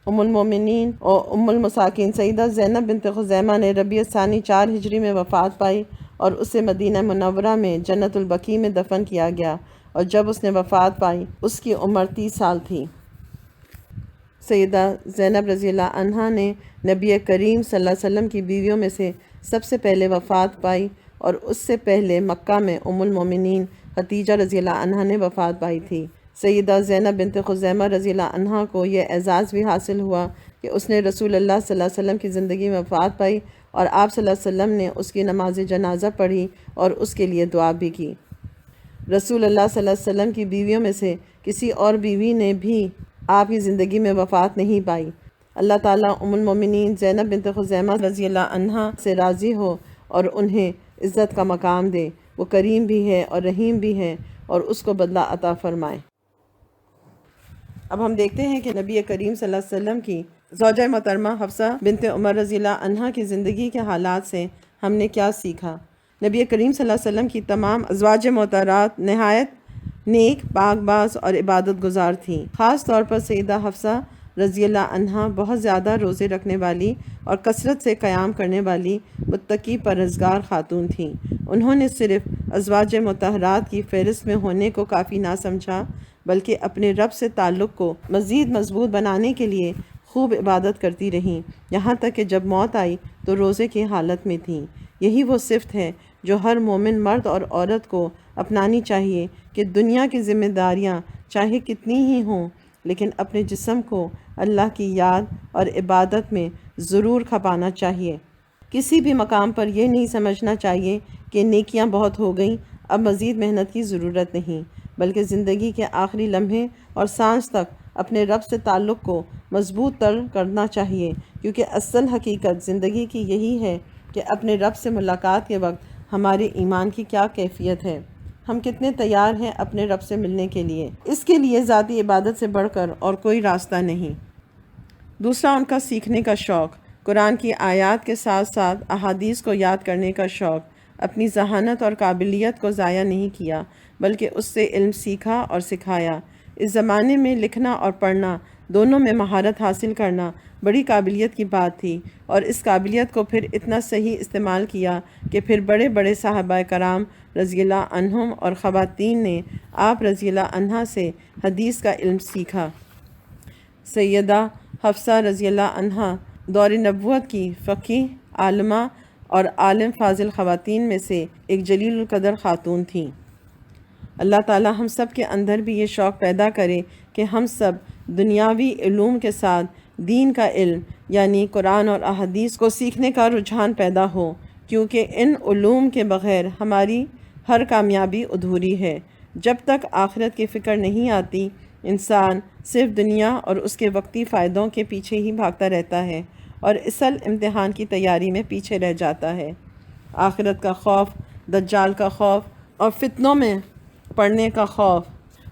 A: ام المومنین اور ام المساکین سیدہ زینب بنت خزیمہ نے ربیع الثانی 4 ہجری میں وفات پائی، اور اسے مدینہ منورہ میں جنت البقیع میں دفن کیا گیا، اور جب اس نے وفات پائی اس کی عمر 30 سال تھی۔ سیدہ زینب رضی اللہ عنہا نے نبی کریم صلی اللہ علیہ وسلم کی بیویوں میں سے سب سے پہلے وفات پائی، اور اس سے پہلے مکہ میں ام المومنین خدیجہ رضی اللہ عنہا نے وفات پائی تھی۔ سیدہ زینب بنت خزیمہ رضی اللہ عنہا کو یہ اعزاز بھی حاصل ہوا کہ اس نے رسول اللہ صلی اللہ علیہ وسلم کی زندگی میں وفات پائی، اور آپ صلی اللہ علیہ وسلم نے اس کی نماز جنازہ پڑھی اور اس کے لیے دعا بھی کی۔ رسول اللہ صلی اللہ علیہ وسلم کی بیویوں میں سے کسی اور بیوی نے بھی آپ کی زندگی میں وفات نہیں پائی۔ اللہ تعالیٰ ام المومنین زینب بنت خزیمہ رضی اللہ عنہا سے راضی ہو اور انہیں عزت کا مقام دے۔ وہ کریم بھی ہے اور رحیم بھی ہے، اور اس کو بدلہ عطا فرمائے۔ اب ہم دیکھتے ہیں کہ نبی کریم صلی اللہ علیہ وسلم کی زوجہ محترمہ حفصہ بنت عمر رضی اللہ عنہا کی زندگی کے حالات سے ہم نے کیا سیکھا۔ نبی کریم صلی اللہ علیہ وسلم کی تمام ازواج محترمات نہایت نیک، پاک باز اور عبادت گزار تھیں۔ خاص طور پر سیدہ حفصہ رضی اللہ عنہا بہت زیادہ روزے رکھنے والی اور کثرت سے قیام کرنے والی متقی پرہیزگار خاتون تھیں۔ انہوں نے صرف ازواج مطہرات کی فہرست میں ہونے کو کافی نہ سمجھا، بلکہ اپنے رب سے تعلق کو مزید مضبوط بنانے کے لیے خوب عبادت کرتی رہیں، یہاں تک کہ جب موت آئی تو روزے کی حالت میں تھیں۔ یہی وہ صفت ہے جو ہر مومن مرد اور عورت کو اپنانی چاہیے کہ دنیا کی ذمہ داریاں چاہے کتنی ہی ہوں، لیکن اپنے جسم کو اللہ کی یاد اور عبادت میں ضرور کھپانا چاہیے۔ کسی بھی مقام پر یہ نہیں سمجھنا چاہیے کہ نیکیاں بہت ہو گئیں، اب مزید محنت کی ضرورت نہیں، بلکہ زندگی کے آخری لمحے اور سانس تک اپنے رب سے تعلق کو مضبوط تر کرنا چاہیے، کیونکہ اصل حقیقت زندگی کی یہی ہے کہ اپنے رب سے ملاقات کے وقت ہمارے ایمان کی کیا کیفیت ہے، ہم کتنے تیار ہیں اپنے رب سے ملنے کے لیے۔ اس کے لیے ذاتی عبادت سے بڑھ کر اور کوئی راستہ نہیں۔ دوسرا، ان کا سیکھنے کا شوق، قرآن کی آیات کے ساتھ ساتھ احادیث کو یاد کرنے کا شوق۔ اپنی ذہانت اور قابلیت کو ضائع نہیں کیا، بلکہ اس سے علم سیکھا اور سکھایا۔ اس زمانے میں لکھنا اور پڑھنا دونوں میں مہارت حاصل کرنا بڑی قابلیت کی بات تھی، اور اس قابلیت کو پھر اتنا صحیح استعمال کیا کہ پھر بڑے بڑے صحابہ کرام رضی اللہ عنہم اور خواتین نے آپ رضی اللہ عنہا سے حدیث کا علم سیکھا۔ سیدہ حفصہ رضی اللہ عنہا دور نبوت کی فقیہ، عالمہ اور عالم فاضل خواتین میں سے ایک جلیل القدر خاتون تھیں۔ اللہ تعالی ہم سب کے اندر بھی یہ شوق پیدا کرے کہ ہم سب دنیاوی علوم کے ساتھ دین کا علم یعنی قرآن اور احادیث کو سیکھنے کا رجحان پیدا ہو، کیونکہ ان علوم کے بغیر ہماری ہر کامیابی ادھوری ہے۔ جب تک آخرت کی فکر نہیں آتی، انسان صرف دنیا اور اس کے وقتی فائدوں کے پیچھے ہی بھاگتا رہتا ہے اور اصل امتحان کی تیاری میں پیچھے رہ جاتا ہے۔ آخرت کا خوف، دجال کا خوف اور فتنوں میں پڑنے کا خوف،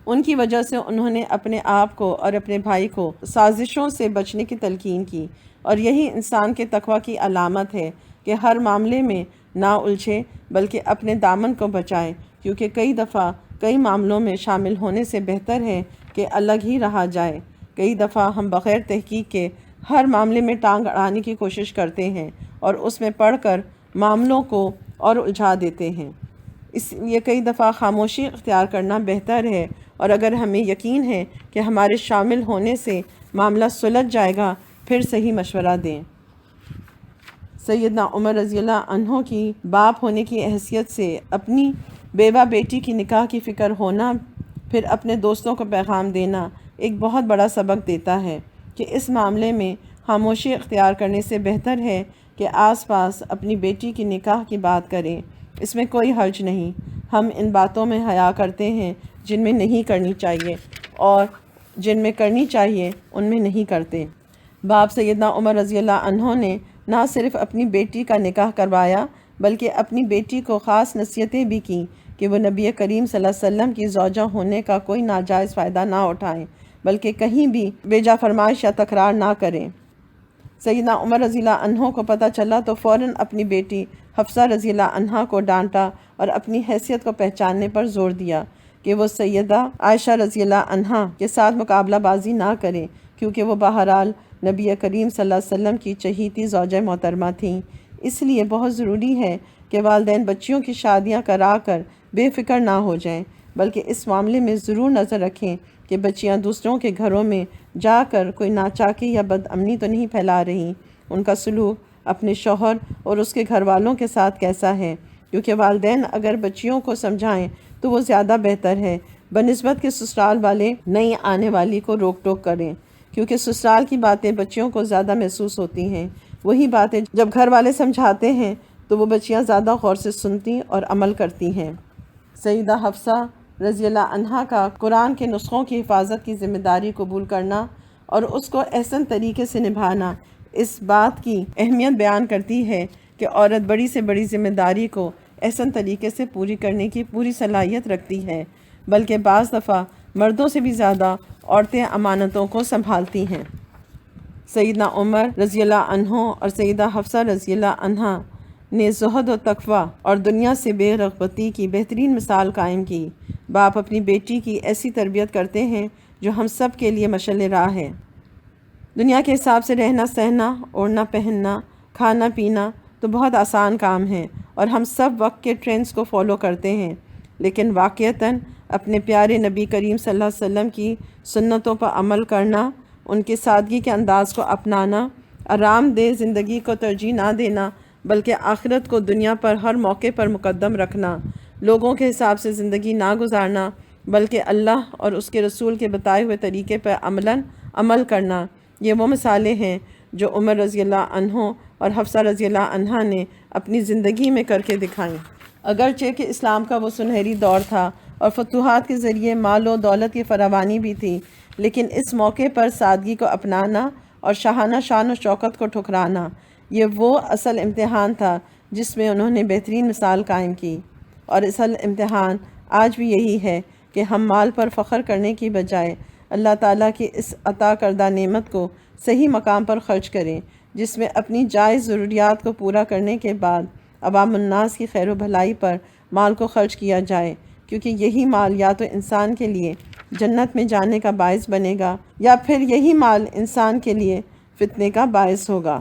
A: ان کی وجہ سے انہوں نے اپنے آپ کو اور اپنے بھائی کو سازشوں سے بچنے کی تلقین کی، اور یہی انسان کے تقوی کی علامت ہے کہ ہر معاملے میں نہ الجھے بلکہ اپنے دامن کو بچائے، کیونکہ کئی دفعہ کئی معاملوں میں شامل ہونے سے بہتر ہے کہ الگ ہی رہا جائے۔ کئی دفعہ ہم بغیر تحقیق کے ہر معاملے میں ٹانگ اڑانے کی کوشش کرتے ہیں اور اس میں پڑھ کر معاملوں کو اور الجھا دیتے ہیں۔ اس لیے کئی دفعہ خاموشی اختیار کرنا بہتر ہے، اور اگر ہمیں یقین ہے کہ ہمارے شامل ہونے سے معاملہ سلجھ جائے گا، پھر صحیح مشورہ دیں۔ سیدنا عمر رضی اللہ عنہ کی باپ ہونے کی حیثیت سے اپنی بیوہ بیٹی کی نکاح کی فکر ہونا، پھر اپنے دوستوں کو پیغام دینا ایک بہت بڑا سبق دیتا ہے کہ اس معاملے میں خاموشی اختیار کرنے سے بہتر ہے کہ آس پاس اپنی بیٹی کی نکاح کی بات کریں۔ اس میں کوئی حرج نہیں۔ ہم ان باتوں میں حیا کرتے ہیں جن میں نہیں کرنی چاہیے، اور جن میں کرنی چاہیے ان میں نہیں کرتے۔ باپ سیدنا عمر رضی اللہ عنہ نے نہ صرف اپنی بیٹی کا نکاح کروایا بلکہ اپنی بیٹی کو خاص نصیحتیں بھی کیں کہ وہ نبی کریم صلی اللہ علیہ وسلم کی زوجہ ہونے کا کوئی ناجائز فائدہ نہ اٹھائیں، بلکہ کہیں بھی بیجا فرمائش یا تکرار نہ کریں۔ سیدنا عمر رضی اللہ عنہ کو پتہ چلا تو فوراً اپنی بیٹی حفصہ رضی اللہ عنہا کو ڈانٹا اور اپنی حیثیت کو پہچاننے پر زور دیا کہ وہ سیدہ عائشہ رضی اللہ عنہا کے ساتھ مقابلہ بازی نہ کریں، کیونکہ وہ بہرحال نبی کریم صلی اللہ علیہ وسلم کی چہیتی زوجہ محترمہ تھیں۔ اس لیے بہت ضروری ہے کہ والدین بچیوں کی شادیاں کرا کر بے فکر نہ ہو جائیں، بلکہ اس معاملے میں ضرور نظر رکھیں کہ بچیاں دوسروں کے گھروں میں جا کر کوئی ناچاکی یا بدامنی تو نہیں پھیلا رہی، ان کا سلوک اپنے شوہر اور اس کے گھر والوں کے ساتھ کیسا ہے، کیونکہ والدین اگر بچیوں کو سمجھائیں تو وہ زیادہ بہتر ہے بنسبت کہ سسرال والے نئی آنے والی کو روک ٹوک کریں، کیونکہ سسرال کی باتیں بچیوں کو زیادہ محسوس ہوتی ہیں۔ وہی باتیں جب گھر والے سمجھاتے ہیں تو وہ بچیاں زیادہ غور سے سنتی اور عمل کرتی ہیں۔ سیدہ حفصہ رضی اللہ عنہا کا قرآن کے نسخوں کی حفاظت کی ذمہ داری قبول کرنا اور اس کو احسن طریقے سے نبھانا اس بات کی اہمیت بیان کرتی ہے کہ عورت بڑی سے بڑی ذمہ داری کو احسن طریقے سے پوری کرنے کی پوری صلاحیت رکھتی ہے، بلکہ بعض دفعہ مردوں سے بھی زیادہ عورتیں امانتوں کو سنبھالتی ہیں۔ سیدنا عمر رضی اللہ عنہ اور سیدہ حفصہ رضی اللہ عنہا نے زہد و تقوی اور دنیا سے بے رغبتی کی بہترین مثال قائم کی۔ باپ اپنی بیٹی کی ایسی تربیت کرتے ہیں جو ہم سب کے لیے مشعل راہ ہے۔ دنیا کے حساب سے رہنا سہنا، اوڑھنا پہننا، کھانا پینا تو بہت آسان کام ہے اور ہم سب وقت کے ٹرینڈز کو فالو کرتے ہیں، لیکن واقعتاً اپنے پیارے نبی کریم صلی اللہ علیہ وسلم کی سنتوں پر عمل کرنا، ان کے سادگی کے انداز کو اپنانا، آرام دہ زندگی کو ترجیح نہ دینا بلکہ آخرت کو دنیا پر ہر موقع پر مقدم رکھنا، لوگوں کے حساب سے زندگی نہ گزارنا بلکہ اللہ اور اس کے رسول کے بتائے ہوئے طریقے پر عمل کرنا، یہ وہ مثالیں ہیں جو عمر رضی اللہ عنہ اور حفصہ رضی اللہ عنہا نے اپنی زندگی میں کر کے دکھائیں۔ اگرچہ کہ اسلام کا وہ سنہری دور تھا اور فتوحات کے ذریعے مال و دولت کی فراوانی بھی تھی، لیکن اس موقع پر سادگی کو اپنانا اور شاہانہ شان و شوکت کو ٹھکرانا، یہ وہ اصل امتحان تھا جس میں انہوں نے بہترین مثال قائم کی۔ اور اصل امتحان آج بھی یہی ہے کہ ہم مال پر فخر کرنے کی بجائے اللہ تعالیٰ کی اس عطا کردہ نعمت کو صحیح مقام پر خرچ کریں، جس میں اپنی جائز ضروریات کو پورا کرنے کے بعد عوام الناس کی خیر و بھلائی پر مال کو خرچ کیا جائے، کیونکہ یہی مال یا تو انسان کے لیے جنت میں جانے کا باعث بنے گا، یا پھر یہی مال انسان کے لیے فتنے کا باعث ہوگا۔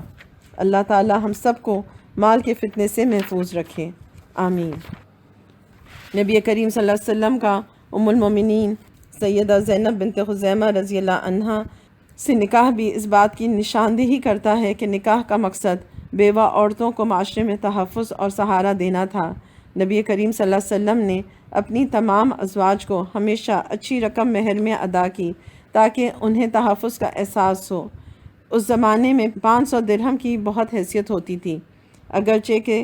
A: اللہ تعالی ہم سب کو مال کے فتنے سے محفوظ رکھے، آمین۔ نبی کریم صلی اللہ علیہ وسلم کا ام المومنین سیدہ زینب بنت خزیمہ رضی اللہ عنہا سے نکاح بھی اس بات کی نشاندہی کرتا ہے کہ نکاح کا مقصد بیوہ عورتوں کو معاشرے میں تحفظ اور سہارا دینا تھا۔ نبی کریم صلی اللہ علیہ وسلم نے اپنی تمام ازواج کو ہمیشہ اچھی رقم مہر میں ادا کی تاکہ انہیں تحفظ کا احساس ہو۔ اس زمانے میں 500 درہم کی بہت حیثیت ہوتی تھی۔ اگرچہ کہ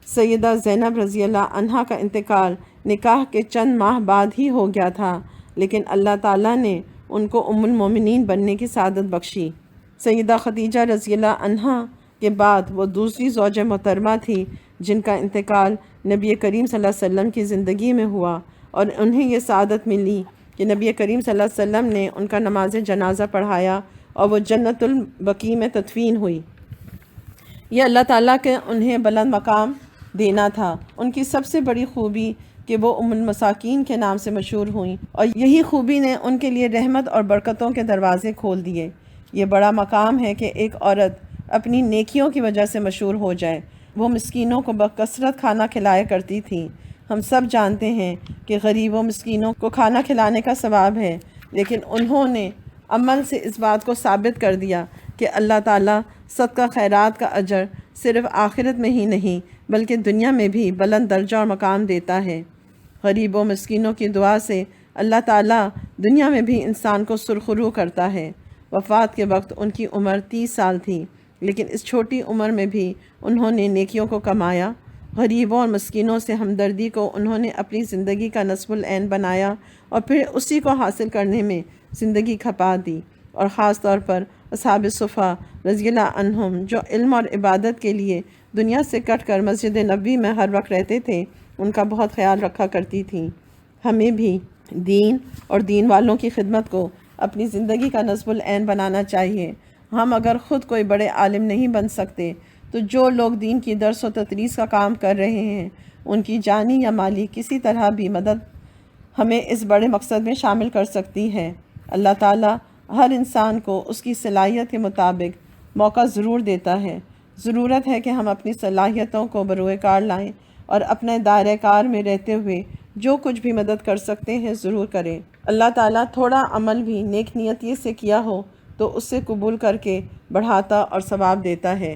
A: سیدہ زینب رضی اللہ عنہا کا انتقال نکاح کے چند ماہ بعد ہی ہو گیا تھا، لیکن اللہ تعالیٰ نے ان کو ام المومنین بننے کی سعادت بخشی۔ سیدہ خدیجہ رضی اللہ عنہا کے بعد وہ دوسری زوج محترمہ تھی جن کا انتقال نبی کریم صلی اللہ علیہ وسلم کی زندگی میں ہوا، اور انہیں یہ سعادت ملی کہ نبی کریم صلی اللہ علیہ وسلم نے ان کا نماز جنازہ پڑھایا اور وہ جنت البقیع میں تدفین ہوئی۔ یہ اللہ تعالیٰ کے انہیں بلند مقام دینا تھا۔ ان کی سب سے بڑی خوبی کہ وہ ام المساکین کے نام سے مشہور ہوئیں، اور یہی خوبی نے ان کے لیے رحمت اور برکتوں کے دروازے کھول دیے۔ یہ بڑا مقام ہے کہ ایک عورت اپنی نیکیوں کی وجہ سے مشہور ہو جائے۔ وہ مسکینوں کو بکثرت کھانا کھلایا کرتی تھی۔ ہم سب جانتے ہیں کہ غریبوں مسکینوں کو کھانا کھلانے کا ثواب ہے، لیکن انہوں نے عمل سے اس بات کو ثابت کر دیا کہ اللہ تعالیٰ صدقہ خیرات کا اجر صرف آخرت میں ہی نہیں بلکہ دنیا میں بھی بلند درجہ اور مقام دیتا ہے۔ غریبوں مسکینوں کی دعا سے اللہ تعالیٰ دنیا میں بھی انسان کو سرخرو کرتا ہے۔ وفات کے وقت ان کی عمر 30 سال تھی، لیکن اس چھوٹی عمر میں بھی انہوں نے نیکیوں کو کمایا۔ غریبوں اور مسکینوں سے ہمدردی کو انہوں نے اپنی زندگی کا نصب العین بنایا اور پھر اسی کو حاصل کرنے میں زندگی کھپا دی۔ اور خاص طور پر اصحاب صفا رضی اللہ عنہم جو علم اور عبادت کے لیے دنیا سے کٹ کر مسجد نبوی میں ہر وقت رہتے تھے، ان کا بہت خیال رکھا کرتی تھیں۔ ہمیں بھی دین اور دین والوں کی خدمت کو اپنی زندگی کا نصب العین بنانا چاہیے۔ ہم اگر خود کوئی بڑے عالم نہیں بن سکتے تو جو لوگ دین کی درس و تدریس کا کام کر رہے ہیں ان کی جانی یا مالی کسی طرح بھی مدد ہمیں اس بڑے مقصد میں شامل کر سکتی ہے۔ اللہ تعالیٰ ہر انسان کو اس کی صلاحیت کے مطابق موقع ضرور دیتا ہے۔ ضرورت ہے کہ ہم اپنی صلاحیتوں کو بروئے کار لائیں اور اپنے دائرۂ کار میں رہتے ہوئے جو کچھ بھی مدد کر سکتے ہیں ضرور کریں۔ اللہ تعالیٰ تھوڑا عمل بھی نیک نیتی سے کیا ہو تو اس سے قبول کر کے بڑھاتا اور ثواب دیتا ہے۔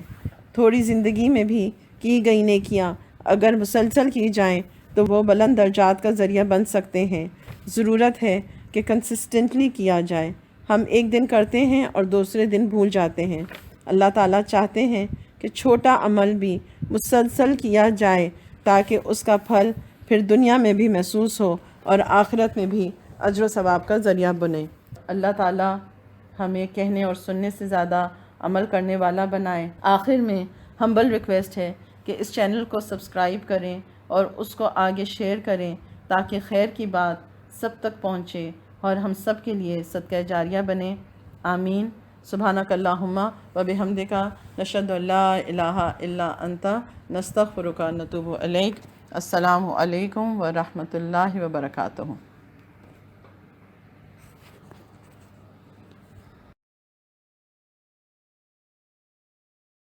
A: تھوڑی زندگی میں بھی کی گئی نیکیاں اگر مسلسل کی جائیں تو وہ بلند درجات کا ذریعہ بن سکتے ہیں۔ ضرورت ہے کہ کنسسٹنٹلی کیا جائے۔ ہم ایک دن کرتے ہیں اور دوسرے دن بھول جاتے ہیں۔ اللہ تعالیٰ چاہتے ہیں کہ چھوٹا عمل بھی مسلسل کیا جائے تاکہ اس کا پھل پھر دنیا میں بھی محسوس ہو اور آخرت میں بھی اجر و ثواب کا ذریعہ بنے۔ اللہ تعالیٰ ہمیں کہنے اور سننے سے زیادہ عمل کرنے والا بنائے۔ آخر میں ہمبل ریکویسٹ ہے کہ اس چینل کو سبسکرائب کریں اور اس کو آگے شیئر کریں تاکہ خیر کی بات سب تک پہنچے اور ہم سب کے لیے صدقہ جاریہ بنے، آمین۔ سبحانک اللہم و بحمدک نشہد ان لا الہ الا انت نستغفرک و نتوب الیک۔ السلام علیکم ورحمۃ اللہ وبرکاتہ۔